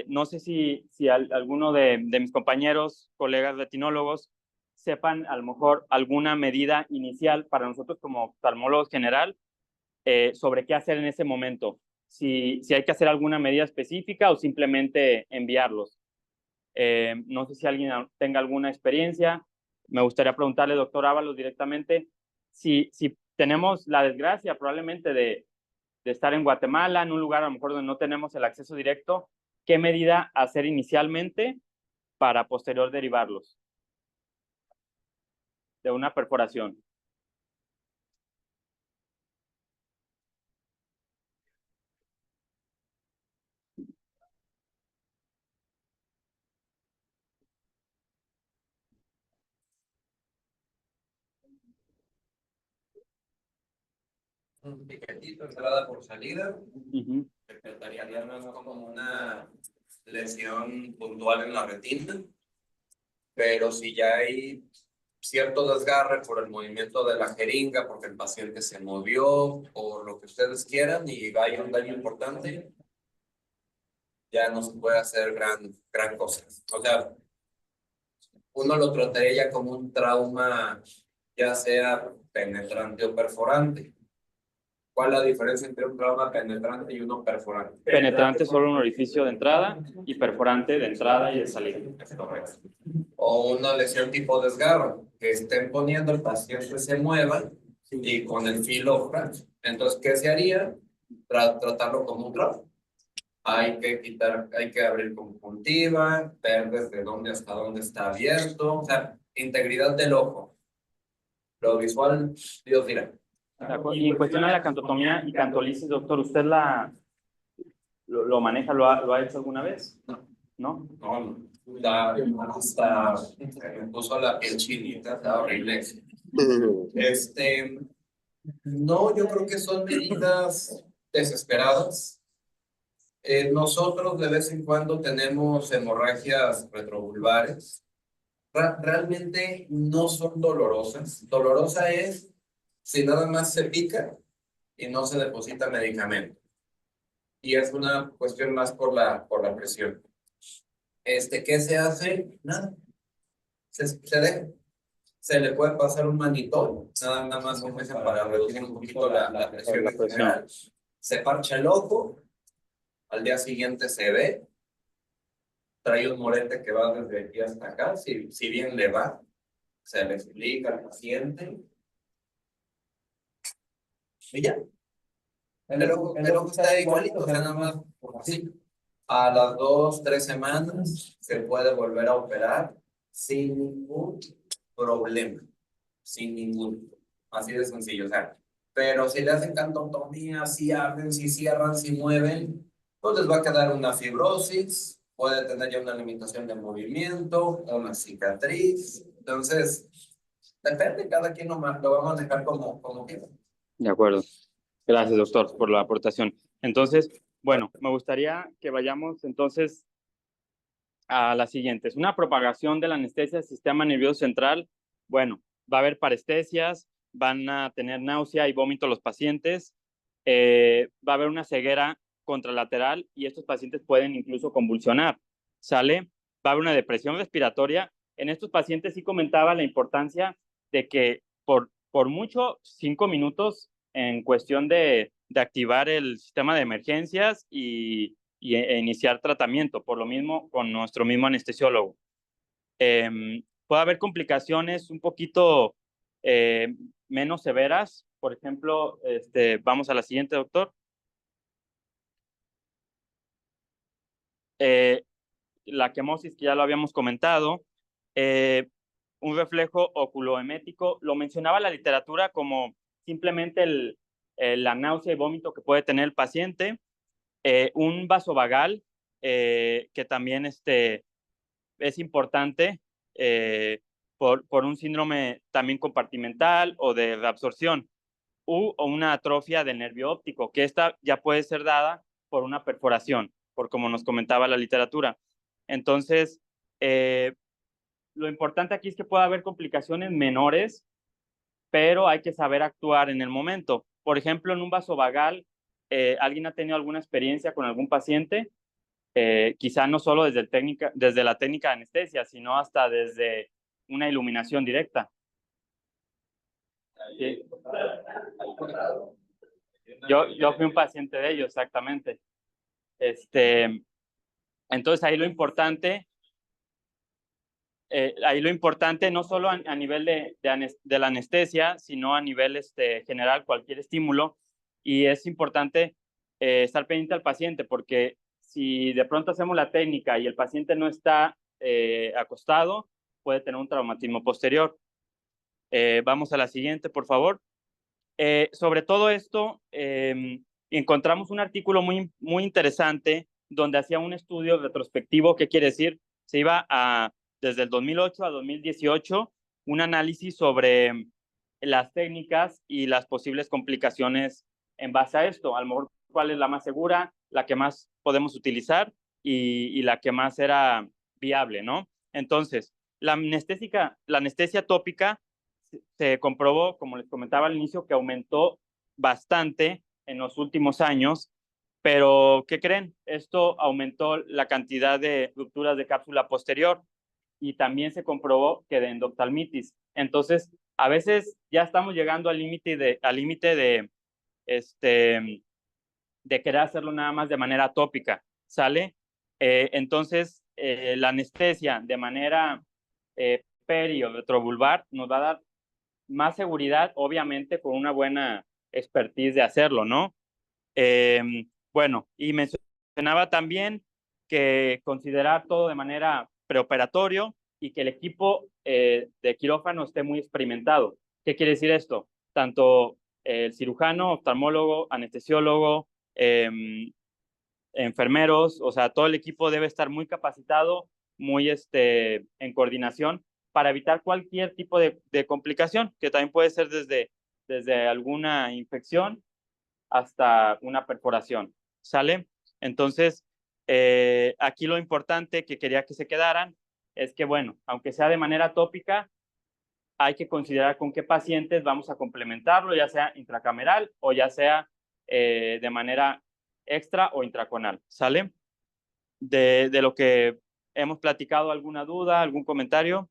No sé si alguno de mis compañeros, colegas retinólogos, sepan a lo mejor alguna medida inicial para nosotros como oftalmólogos general sobre qué hacer en ese momento. Si hay que hacer alguna medida específica o simplemente enviarlos. No sé si alguien tenga alguna experiencia. Me gustaría preguntarle, doctor Ábalos, directamente, si tenemos la desgracia probablemente de estar en Guatemala, en un lugar a lo mejor donde no tenemos el acceso directo, ¿qué medida hacer inicialmente para posterior derivarlos de una perforación? Un piquetito, entrada por salida. Uh-huh. Interpretaría más como una lesión puntual en la retina, pero si ya hay cierto desgarre por el movimiento de la jeringa, porque el paciente se movió, o lo que ustedes quieran, y hay un daño importante, ya no se puede hacer gran cosa. O sea, uno lo trataría ya como un trauma, ya sea penetrante o perforante. ¿Cuál es la diferencia entre un trauma penetrante y uno perforante? Penetrante solo un orificio de entrada y perforante de entrada y de salida. O una lesión tipo desgarro, que estén poniendo el paciente se mueva y con el filo. Entonces, ¿qué se haría? Tratarlo como un trauma. Hay que abrir conjuntiva, ver desde dónde hasta dónde está abierto, o sea, integridad del ojo. Lo visual, Dios dirá. Y en cuestión de la cantotomía y cantolisis, doctor, ¿usted lo maneja, lo ha hecho alguna vez? No. Hasta me puso la piel chinita, está horrible. No, yo creo que son medidas desesperadas. Nosotros de vez en cuando tenemos hemorragias retrovulvares. Realmente no son dolorosas. Dolorosa es si nada más se pica y no se deposita medicamento. Y es una cuestión más por la presión. ¿Qué se hace? Nada. Se deja. Se le puede pasar un manitol, nada más un mes para reducir un poquito la presión en general. Se parcha el ojo, al día siguiente se ve, trae un morete que va desde aquí hasta acá, si bien le va, se le explica al paciente. Y ya. El ojo está igualito, o sea, nada más así. A las 2, 3 semanas se puede volver a operar sin ningún problema. Sin ningún. Así de sencillo, o sea. Pero si le hacen cantotomía, si abren, si cierran, si mueven, pues les va a quedar una fibrosis, puede tener ya una limitación de movimiento, una cicatriz. Entonces, depende, cada quien lo va a manejar como quiera. De acuerdo. Gracias, doctor, por la aportación. Entonces, bueno, me gustaría que vayamos entonces a la siguiente. Es una propagación de la anestesia del sistema nervioso central. Bueno, va a haber parestesias, van a tener náusea y vómito los pacientes, va a haber una ceguera contralateral y estos pacientes pueden incluso convulsionar. ¿Sale? Va a haber una depresión respiratoria. En estos pacientes sí comentaba la importancia de que por mucho 5 minutos en cuestión de activar el sistema de emergencias e iniciar tratamiento, por lo mismo con nuestro mismo anestesiólogo. Puede haber complicaciones un poquito menos severas. Por ejemplo, vamos a la siguiente, doctor. La quemosis, que ya lo habíamos comentado. Un reflejo oculoemético, lo mencionaba la literatura como simplemente la náusea y vómito que puede tener el paciente. Un vasovagal, que también es importante por un síndrome también compartimental o de reabsorción, o una atrofia del nervio óptico, que esta ya puede ser dada por una perforación, por como nos comentaba la literatura. Entonces, lo importante aquí es que pueda haber complicaciones menores pero hay que saber actuar en el momento. Por ejemplo, en un vasovagal, ¿alguien ha tenido alguna experiencia con algún paciente? Quizá no solo desde la técnica de anestesia, sino hasta desde una iluminación directa. Sí. Yo fui un paciente de ellos, exactamente. Entonces ahí lo importante no solo a nivel de la anestesia, sino a nivel general, cualquier estímulo, y es importante estar pendiente al paciente, porque si de pronto hacemos la técnica y el paciente no está acostado, puede tener un traumatismo posterior. Vamos a la siguiente, por favor. Sobre todo esto, encontramos un artículo muy interesante donde hacía un estudio retrospectivo. ¿Qué quiere decir? Se iba desde el 2008 a 2018, un análisis sobre las técnicas y las posibles complicaciones en base a esto. A lo mejor cuál es la más segura, la que más podemos utilizar y la que más era viable, ¿no? Entonces, la anestesia tópica se comprobó, como les comentaba al inicio, que aumentó bastante en los últimos años, pero ¿qué creen? Esto aumentó la cantidad de rupturas de cápsula posterior y también se comprobó que de endoftalmitis. Entonces, a veces ya estamos llegando al límite de querer hacerlo nada más de manera tópica, ¿sale? Entonces, la anestesia de manera perio retrovulvar nos va a dar más seguridad, obviamente con una buena expertise de hacerlo, ¿no? Bueno, y mencionaba también que considerar todo de manera preoperatorio y que el equipo de quirófano esté muy experimentado. ¿Qué quiere decir esto? Tanto el cirujano, oftalmólogo, anestesiólogo, enfermeros, o sea, todo el equipo debe estar muy capacitado, muy en coordinación para evitar cualquier tipo de complicación, que también puede ser desde alguna infección hasta una perforación, ¿sale? Entonces, aquí lo importante que quería que se quedaran es que, bueno, aunque sea de manera tópica, hay que considerar con qué pacientes vamos a complementarlo, ya sea intracameral o ya sea de manera extra o intraconal, ¿sale? De lo que hemos platicado, ¿alguna duda, algún comentario?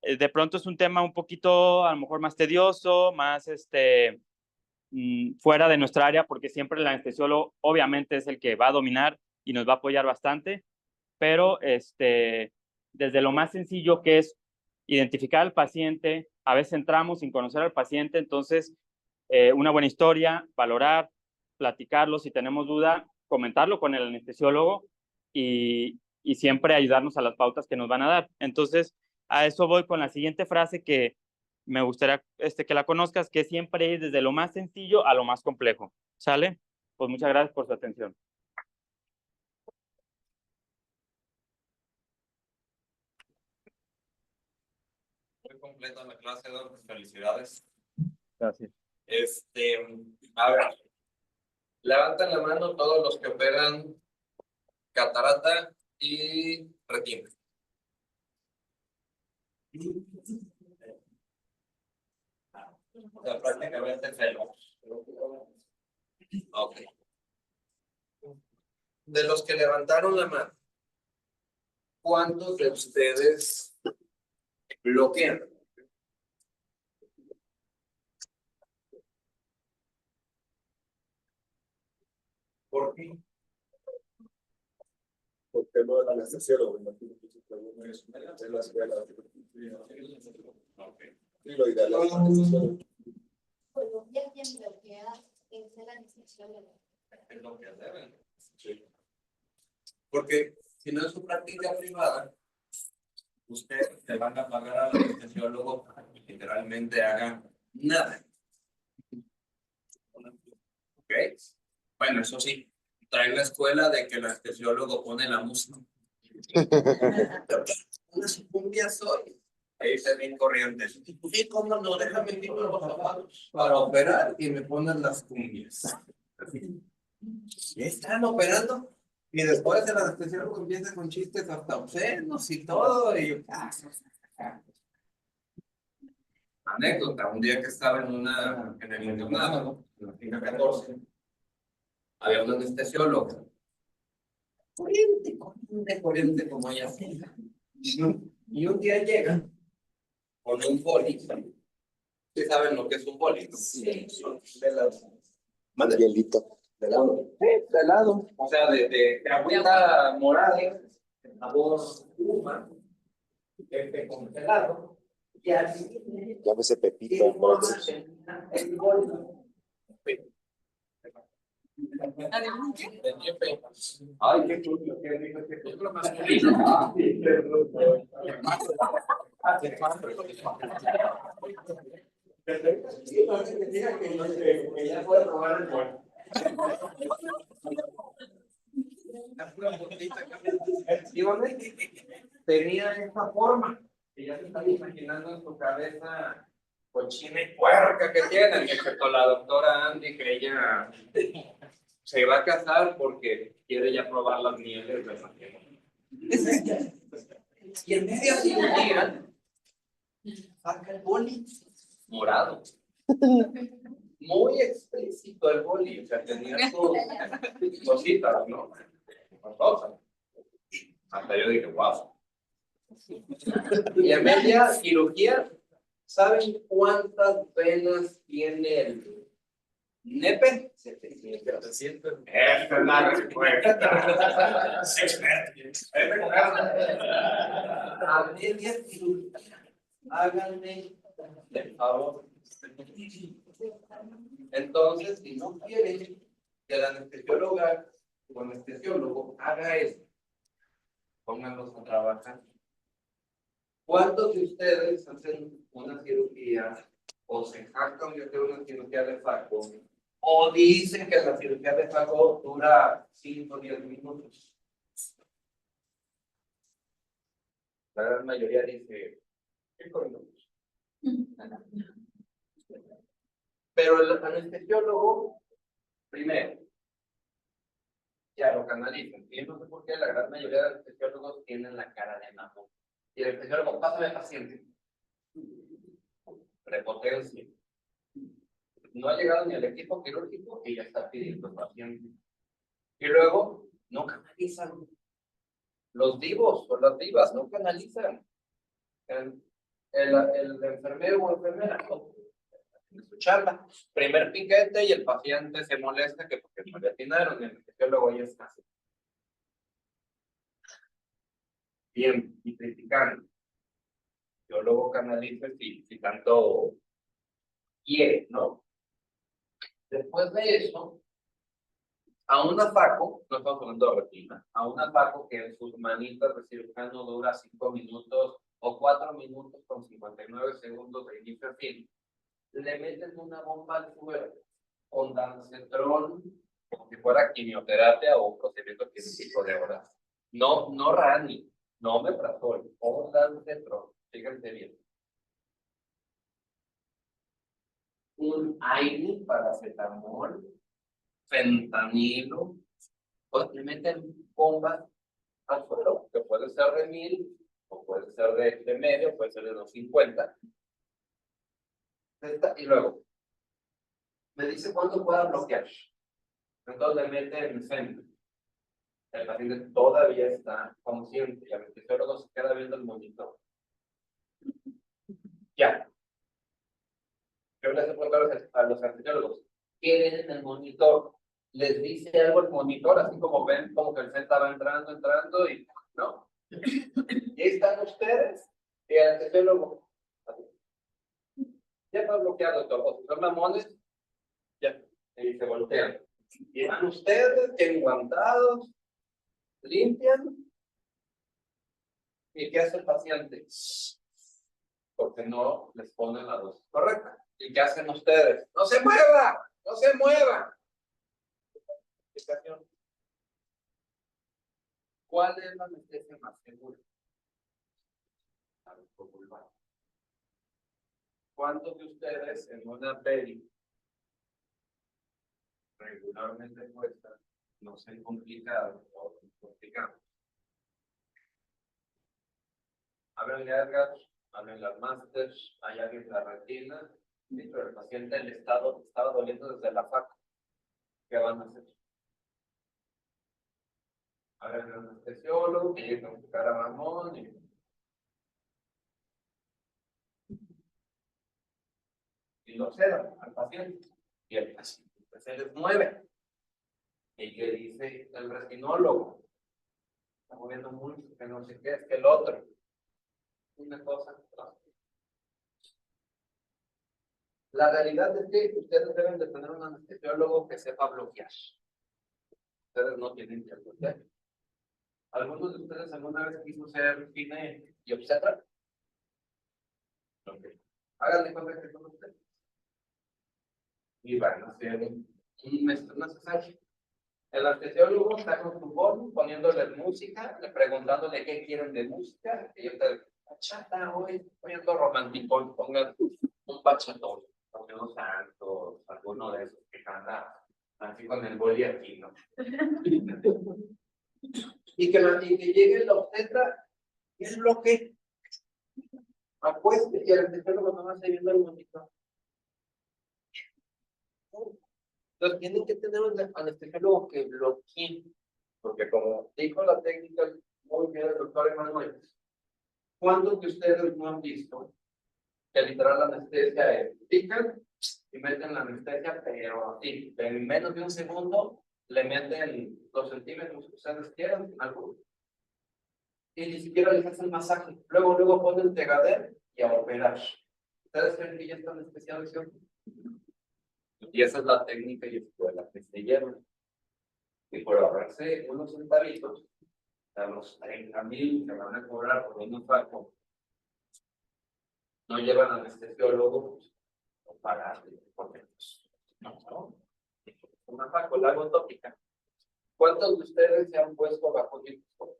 De pronto es un tema un poquito a lo mejor más tedioso, más fuera de nuestra área, porque siempre el anestesiólogo obviamente es el que va a dominar y nos va a apoyar bastante, pero desde lo más sencillo que es identificar al paciente, a veces entramos sin conocer al paciente, entonces una buena historia, valorar, platicarlo, si tenemos duda, comentarlo con el anestesiólogo y siempre ayudarnos a las pautas que nos van a dar. Entonces, a eso voy con la siguiente frase que me gustaría que la conozcas, que siempre es desde lo más sencillo a lo más complejo. ¿Sale? Pues muchas gracias por su atención. Muy completa la clase, Doc. Felicidades. Gracias. A ver, levanten la mano todos los que operan catarata y retina. O sea, prácticamente cero. Ok. De los que levantaron la mano, ¿cuántos de ustedes bloquean? ¿Por qué? Porque no era anestesiólogo, me imagino que su pregunta es en la escuela. Okay. Sí, lo ideal es anestesiólogo. Colombia quien bloquea es el anestesiólogo. Es lo que deben. Sí. Porque si no es su práctica privada, ustedes te van a pagar al anestesiólogo para que literalmente haga nada. ¿Ok? Bueno, eso sí, trae la escuela de que el anestesiólogo pone la música. Unas cumbias hoy. Ahí se ven corrientes. Sí, cómo no, déjame ir los zapatos para operar y me ponen las cumbias. Están operando y después el anestesiólogo empieza con chistes hasta obscenos y todo. Y Anécdota, un día que estaba en el internado, en la finca 14, había un anestesiólogo. Corriente como ella. Y un día llega con un boli. ¿Sí saben lo que es un boli? Sí. De Hielito. lado. Sí, de lado. O sea, de agüita morada, sabor pluma, congelado. Y así. Llámese Pepito, entonces. El boli. Ay, qué chulo, qué rico, qué chulo. Tenía esta forma, que ya se está imaginando en su cabeza cochina y puerca que tienen, excepto la doctora Andy, que ella se va a casar porque quiere ya probar las mieles de matrimonio. Y en medio de un día, saca el boli morado. Muy explícito el boli, o sea, tenía sus cositas, ¿no? Cosas. Hasta yo dije, wow. Y en media cirugía, ¿saben cuántas venas tiene el nepe? 700. Esta es la respuesta. A media cirugía, háganme el favor. Entonces, si no quieren que el anestesióloga o anestesiólogo haga esto, pónganlos a trabajar. ¿Cuántos de ustedes hacen una cirugía o se jactan de hacer una cirugía de faco o dicen que la cirugía de faco dura 5 o 10 minutos? La gran mayoría dice 5 minutos. Pero el anestesiólogo, primero, ya lo canalizan. Y no sé por qué la gran mayoría de anestesiólogos tienen la cara de mamón. Y el anestesiólogo, pásame al paciente. Prepotencia. No ha llegado ni el equipo quirúrgico y ya está pidiendo el paciente. Y luego, no canalizan. Los divos o las divas no canalizan. El enfermero o enfermera en su charla, primer piquete y el paciente se molesta que porque no le atinaron y el anestesiólogo ya está así. Bien, y criticando. Yo luego canalizo si tanto quiere, ¿no? Después de eso, a una faco, no estamos hablando de retina, a una faco que en sus manitas de cirujano dura 5 minutos o 4 minutos con 59 segundos de inicio a fin, le meten una bomba al suelo con dancetrol, como si fuera quimioterapia o un procedimiento quirúrgico de horas. No Rani, no omeprazol, o dancetrol, fíjense bien. Un aire, paracetamol, fentanilo, o le meten bombas al suelo, que puede ser de 1000, o puede ser de medio, puede ser de 250. Y luego, me dice cuándo pueda bloquear. Entonces le meten centro. El paciente todavía está consciente y el anestesiólogo se queda viendo el monitor. Ya. Yo les he preguntado a los anestesiólogos, ¿qué ven en el monitor? ¿Les dice algo el monitor? Así como ven, como que el set estaba entrando y no. Y ahí están ustedes y el anestesiólogo. Ya está bloqueado todo. Si son mamones, ya. Y se voltean. Y están ustedes enguantados, limpian. ¿Y qué hace el paciente? Porque no les ponen la dosis correcta. ¿Y qué hacen ustedes? ¡No se mueva! ¡No se mueva! ¿Cuál es la anestesia más segura? La ventrovulvar. ¿Cuántos de ustedes en una peli regularmente puesta no se han complicado o complicado? Hablan de Edgar, en las másters, hay alguien en la retina, pero el paciente estaba doliendo desde la faca. ¿Qué van a hacer? Ahora el anestesiólogo, que llega a buscar a Ramón y lo ceda al paciente. Y el paciente se les mueve. Y que dice el retinólogo, está moviendo mucho, que no sé qué, es que el otro. Una cosa. La realidad es que ustedes deben de tener un anestesiólogo que sepa bloquear. Ustedes no tienen que bloquear. ¿Algunos de ustedes alguna vez quiso ser cine y obstetra? Ok. Háganle cuenta que son ustedes. Y van a hacer un masaje. El anestesiólogo está con su voz poniéndole música, preguntándole qué quieren de música. Y yo te bachata, hoy ando romántico, pongan un bachatón, pongan unos santos, alguno de esos que canta así con el boli aquí, ¿no? y que llegue el obstetra y el bloque apueste y el anestesiólogo no va a seguir viendo el bonito. Entonces tienen que tener un anestesiólogo que bloquee, porque como dijo la técnica muy bien el doctor Emanuel, ¿cuántos de ustedes no han visto que literal la anestesia es pican y meten la anestesia, pero así, en menos de un segundo le meten los centímetros que ustedes quieran, algo, y ni siquiera les hacen masaje, luego ponen tegader y a operar. ¿Ustedes creen que ya están especializados? Y esa es la técnica y escuela que se llevan. Y por ahorrarse unos centavitos, a los 30,000 que van a cobrar por un infarto, no llevan anestesiólogos o pagarle, porque no. Una faco, la hago tópica. ¿Cuántos de ustedes se han puesto bajo microscopio?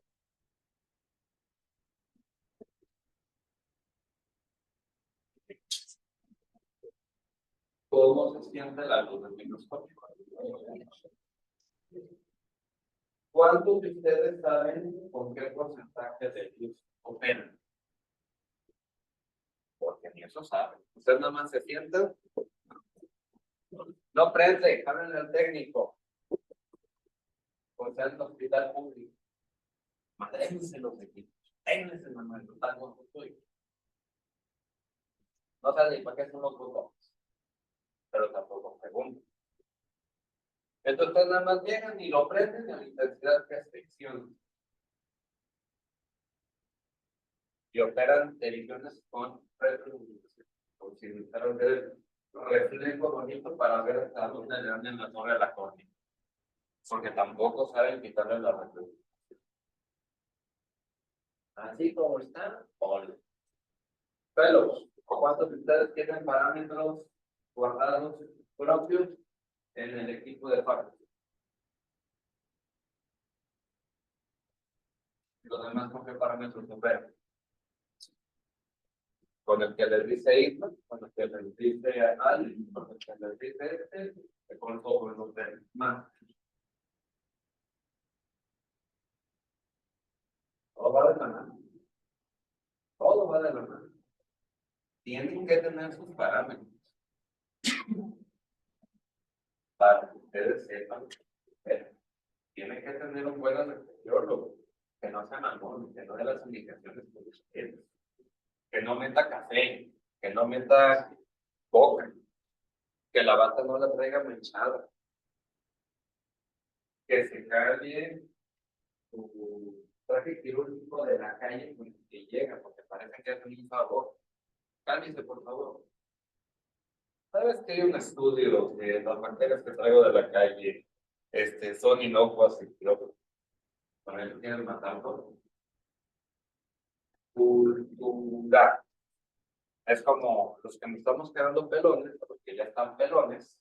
¿Cómo se siente la luz del microscopio? ¿Cuántos de ustedes saben con qué porcentaje de luz operan? Porque ni eso saben. Ustedes nada más se sientan. No prende, háblenle al técnico. O sea, en el hospital público. Madréjense los equipos. Ténganse, Manuel, total, no estoy. No saben ni para qué son los botones. Pero tampoco preguntan. Entonces nada más llegan y lo prenden a la intensidad que es fricción. Y operan televisiones con retroiluminación. Como si necesitaran ver reflejo bonito para ver hasta dónde le dan en la torre de la córnea. Porque tampoco saben quitarle la retroiluminación. Así como está, hola. Pelos. ¿Cuántos de ustedes tienen parámetros guardados propios en el equipo de fármacos? Los demás, ¿con qué parámetros operan? Con el que les dice ISMA, con el que les dice AL, con el que les dice con todos los demás. Todo va de la mano. Todo va de la mano. Tienen que tener sus parámetros para que ustedes sepan. Tienen que tener un buen anestesiólogo, que no sea mamón, que no dé las indicaciones que ustedes, que no meta café, que no meta coca, que la bata no la traiga manchada, que se cambie su traje quirúrgico de la calle con el que llega, porque parece que es un favor. Cámbiese, por favor. ¿Sabes que hay un estudio de las bacterias que traigo de la calle? Son inocuas y creo con el quieren matarlo. Cultura. Es como los que me estamos quedando pelones, porque ya están pelones,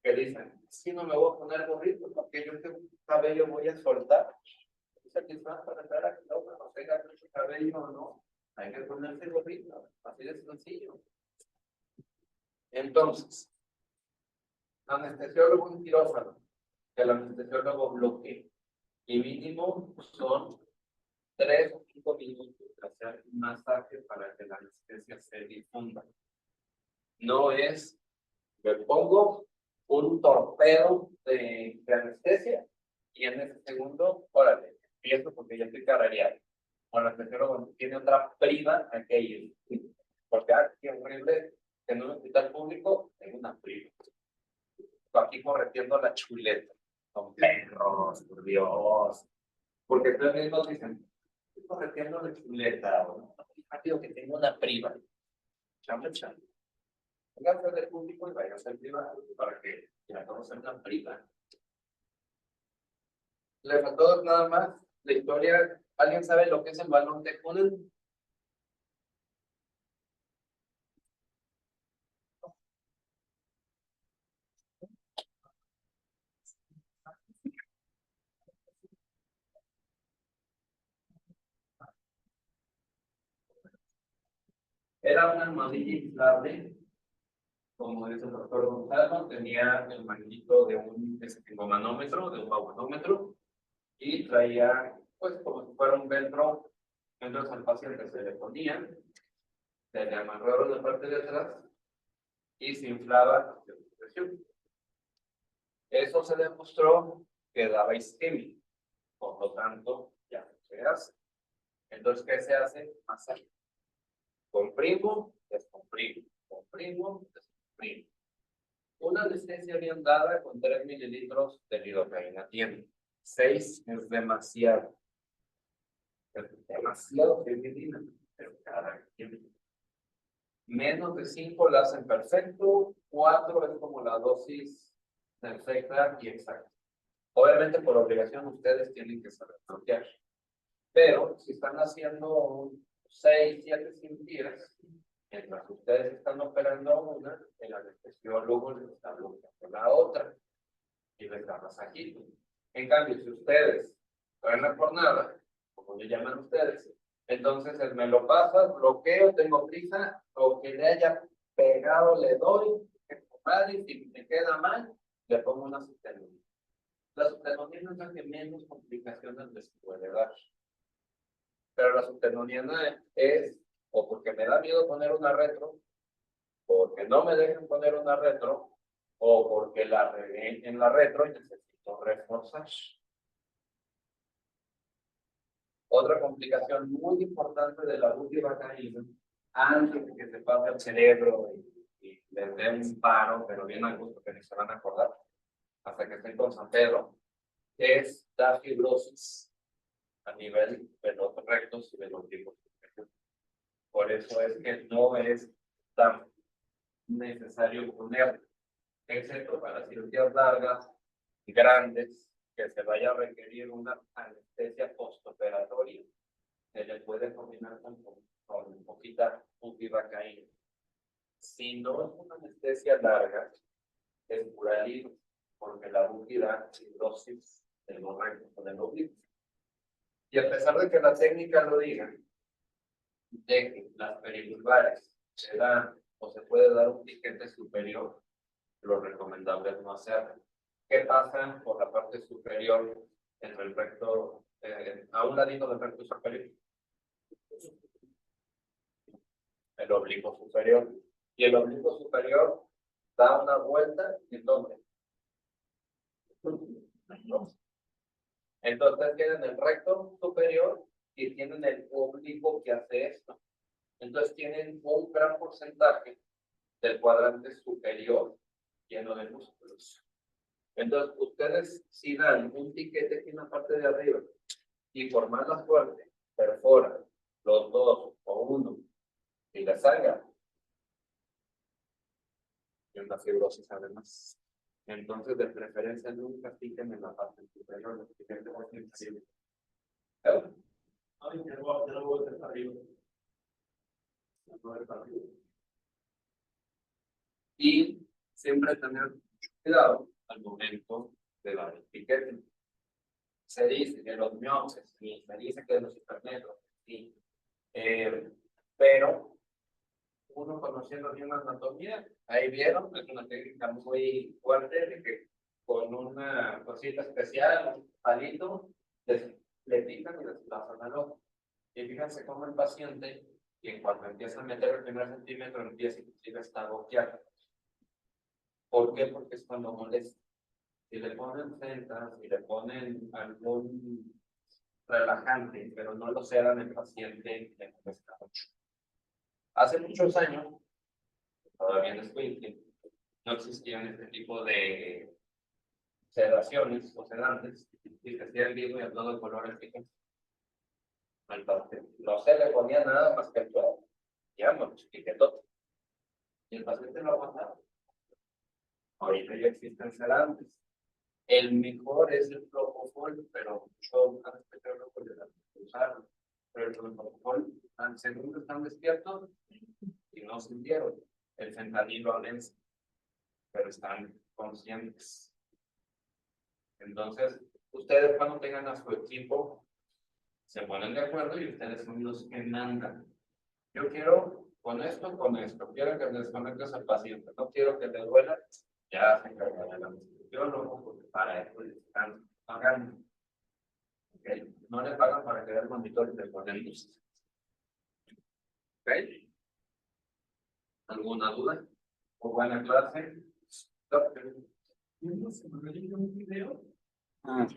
que dicen, si no me voy a poner gorrito, porque yo tengo cabello voy a soltar. Dice que está para entrar a que no tenga mucho cabello o no. Hay que ponerse gorrito, así de sencillo. Entonces, anestesiólogo en quirófano, que el anestesiólogo bloquee. Y mínimo son 3 o 5 minutos de hacer un masaje para que la anestesia se difunda. No es, me pongo un torpedo de anestesia y en ese segundo, órale, empiezo porque ya estoy carrereado. O el anestesiólogo tiene otra priva a que ir. Porque aquí es horrible que en un hospital público tengo una priva. Estoy aquí correteando la chuleta. Son perros, por Dios. Porque ustedes mismos dicen, estoy correteando la chuleta. O rápido que tengo una priva. Chamba, chamba. Pónganse del público y vayan a ser privado para que ya conozcan la priva. Le faltó nada más la historia. ¿Alguien sabe lo que es el balón de Cullen? Era una almohadilla inflable, como dice el doctor Gonzalo, tenía el manguito de un manómetro, de un bagonómetro, y traía, pues, como si fuera un velcro. Entonces al paciente se le ponía, se le amarraba la parte de atrás y se inflaba hacia su presión. Eso se demostró que daba isquemia, por lo tanto, ya no se hace. Entonces, ¿qué se hace? Masaje. Comprimo, descomprimo, comprimo, descomprimo. Una anestesia bien dada con 3 mililitros de lidocaína tiene. 6 es demasiado. Es demasiado femenina, pero cada quien. Menos de 5 la hacen perfecto, 4 es como la dosis perfecta y exacta. Obviamente por obligación ustedes tienen que saber bloquear. Pero si están haciendo 6, 7 cirugías, mientras ustedes están operando una, el anestesiólogo les está bloqueando la otra y les da masajito. En cambio, si ustedes traen la jornada, como le llaman ustedes, entonces él me lo pasa, bloqueo, tengo prisa, lo que le haya pegado le doy, y si me queda mal, le pongo una sustenonía. La sustenonía es la que menos complicaciones les puede dar. Pero la sustenoniana es o porque me da miedo poner una retro, porque no me dejan poner una retro, o porque la regué en la retro y necesito reforzar. Otra complicación muy importante de la butivacaína, antes de que se pase al cerebro y les dé un paro, pero bien al gusto que ni se van a acordar, hasta que estén con San Pedro, es la fibrosis a nivel de los rectos y de los tipos. Por eso es que no es tan necesario poner, excepto para cirugías largas, grandes, que se vaya a requerir una anestesia postoperatoria, se le puede combinar con poquita butivacaína. Si no es una anestesia larga, es pura libre, porque la buti da fibrosis de los rectos del oblicuo. Y a pesar de que la técnica lo diga, de que las perivulvares se dan o se puede dar un piquete superior, lo recomendable es no hacerlo. ¿Qué pasa por la parte superior entre el recto, a un ladito del recto superior? El oblicuo superior. Y el oblicuo superior da una vuelta, ¿en dónde? Entonces tienen el recto superior y tienen el oblicuo que hace esto. Entonces tienen un gran porcentaje del cuadrante superior lleno de músculos. Entonces ustedes si dan un piquete aquí en la parte de arriba y por mala suerte perforan los dos o uno y la salga, y una fibrosis además. Entonces de preferencia nunca piquen en la parte superior, los piquetes inferiores. Y siempre tener cuidado al momento de dar el piquete. Se dice que los miones, sí, se dice que los hipermetros, sí. Pero uno conociendo bien la anatomía, ahí vieron, es una técnica muy fuerte de que con una cosita especial, un palito, le pican y desplazan al ojo. Y fíjense cómo el paciente, y en cuanto empieza a meter el primer centímetro, empieza inclusive a estar boqueado. ¿Por qué? Porque es cuando molesta. Si le ponen centas, si le ponen algún relajante, pero no lo sedan, el paciente le molesta mucho. Hace muchos años, todavía en Springfield, no existían este tipo de sedaciones o sedantes, y se hacía el vivo y a todo el color en fíjense. Entonces, no se le ponía nada más que el suelo, digamos, chiquitote. Y el paciente lo aguantaba. Ahorita ya existen sedantes. El mejor es el propofol, pero muchos han especiado por usarlo. Pero el propofol, según están despiertos y no sintieron el fentanilo alense, pero están conscientes. Entonces, ustedes cuando tengan a su equipo, se ponen de acuerdo y ustedes son los que mandan. Yo quiero con esto, quiero que desconectes al paciente, no quiero que te duela, ya se encargará la institución, porque para eso le están pagando. Okay. No le pagan para que el monitor y le ponen luces. ¿Ok? ¿Alguna duda? ¿O buena clase? Un video. Ah,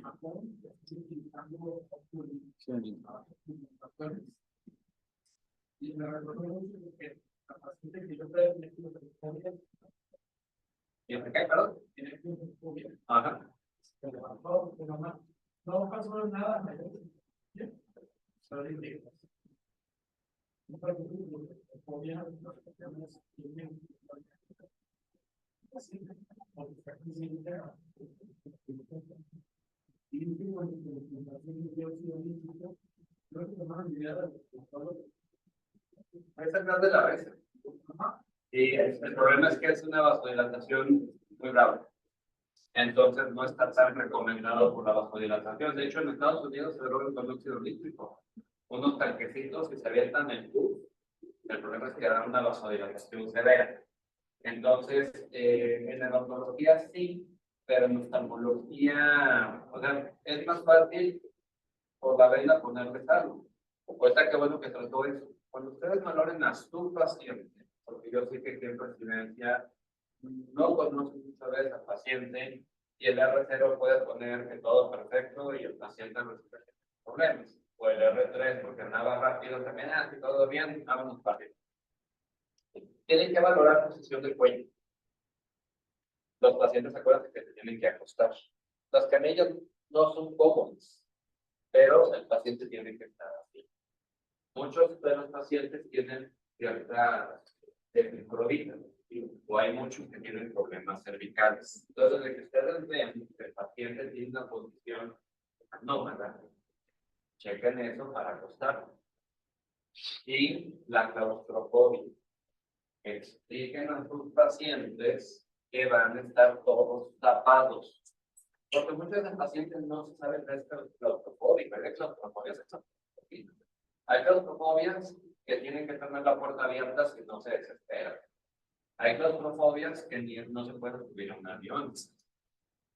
Y me recuerdo que la paciente que yo traía ¿y me cae, perdón? Tiene fobia. Ajá. No pasó nada. Solo digo. Es el plan de la vez. Y el problema es que es una vasodilatación muy grave. Entonces no está tan recomendado por la vasodilatación. De hecho, en Estados Unidos se drogan con óxido nítrico. Unos tanquecitos que se avientan en tubos. El problema es que dan una vasodilatación severa. Entonces, en la odontología sí, pero en oftalmología, o sea, es más fácil por la vena ponerle algo. Cuenta que bueno que trató eso. Cuando ustedes valoren a su paciente, porque yo sé que aquí en residencia no conozco muchas veces al paciente y el R0 puede poner que todo perfecto y el paciente no tiene problemas. O el R3 porque andaba rápido también, que todo bien, vámonos rápido. Tienen que valorar la posición del cuello. Los pacientes acuérdense que se tienen que acostar. Las canillas no son cómodas, pero el paciente tiene que estar así. Muchos de los pacientes tienen cierta deficiencia o hay muchos que tienen problemas cervicales. Entonces, de que ustedes vean que el paciente tiene una posición anómala, chequen eso para acostar. Y la claustrofobia. Expliquen a sus pacientes que van a estar todos tapados. Porque muchos de los pacientes no se saben de esta claustrofobia. Hay claustrofobias. Hay claustrofobias que tienen que tener la puerta abierta si no se desesperan. Hay claustrofobias que no se pueden subir a un avión.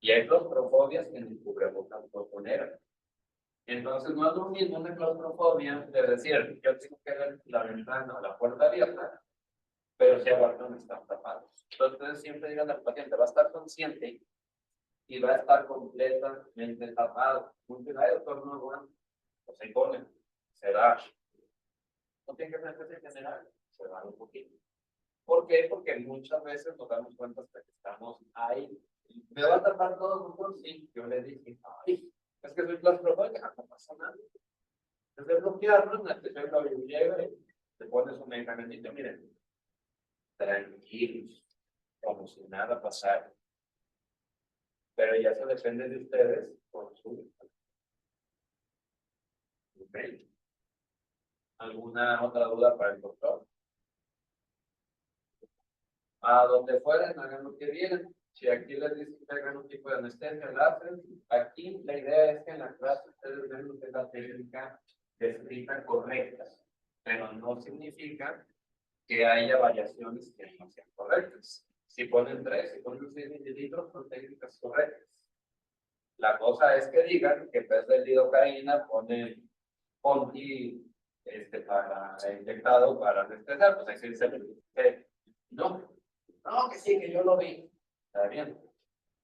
Y hay claustrofobias que ni cubrebocas pueden poner. Entonces no es lo mismo una claustrofobia de decir, yo tengo que ver la ventana o la puerta abierta, pero si aguantan están tapados. Entonces siempre digan al paciente, va a estar consciente y va a estar completamente tapado. Muchos hay doctor no bueno, pues se pone, se da. No tiene que ser en general, se da un poquito. ¿Por qué? Porque muchas veces nos damos cuenta hasta que estamos ahí. ¿Me va a tapar todo, doctor? Sí. Yo le dije, ay, es que soy claustrofóbica, no pasa nada. Entonces bloquearlo, la atención lo lleva y te pones un medicamento, miren, tranquilos, como si nada pasara. Pero ya eso depende de ustedes por su. ¿Okay? ¿Alguna otra duda para el doctor? A donde fueran, hagan lo que vienen. Si aquí les dicen que hagan un tipo de anestesia, la hacen. Aquí la idea es que en la clase ustedes ven lo que es la técnica descrita correcta, pero no significa que haya variaciones que no sean correctas. Si ponen 3, si ponen 6 mililitros, son técnicas correctas. La cosa es que digan que en vez de lidocaína ponen Ponti para inyectado para anestesiar, pues ahí sí se dice, no, que sí, que yo lo vi. Está bien.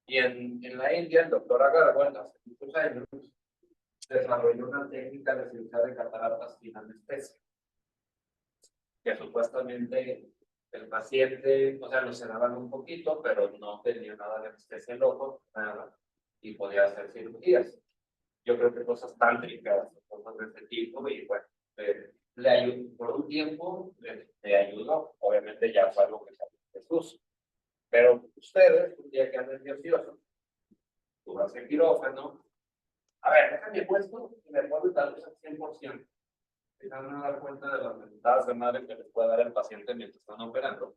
Y en la India, el doctor Agarwal, hace muchos años, desarrolló una técnica de cirugía de cataratas sin anestesia, que supuestamente el paciente, o sea, lo sedaban un poquito, pero no tenía nada de anestesia en el ojo, nada, y podía hacer cirugías. Yo creo que cosas tántricas, cosas de ese tipo, y bueno, le ayudó, por un tiempo le ayudó, obviamente ya fue algo que salió de Jesús. Pero ustedes, un día que anden nerviosos, tú vas al quirófano, a ver, déjame puesto y me puedo tal vez al 100%. Se van a dar cuenta de las mentadas de madre que les puede dar el paciente mientras están operando.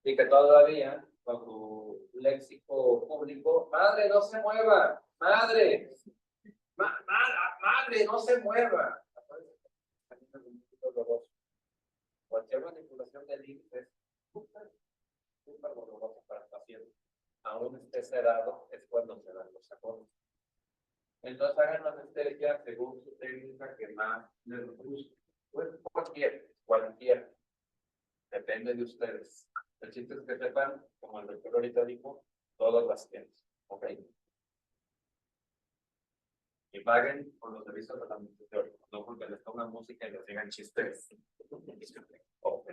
Y que todavía, con tu léxico público, madre, no se mueva, madre, madre, no se mueva. Cualquier manipulación del límite es súper dolorosa para el paciente. Aún esté sedado, es cuando se dan los sacones. Entonces hagan la anestesia según su técnica que más les guste. Pues cualquier. Depende de ustedes. El chiste es que sepan, como el doctor ahorita dijo, todas las tienen. ¿Ok? Y paguen por los servicios de la administración, no porque les pongan música y les digan chistes. Ok.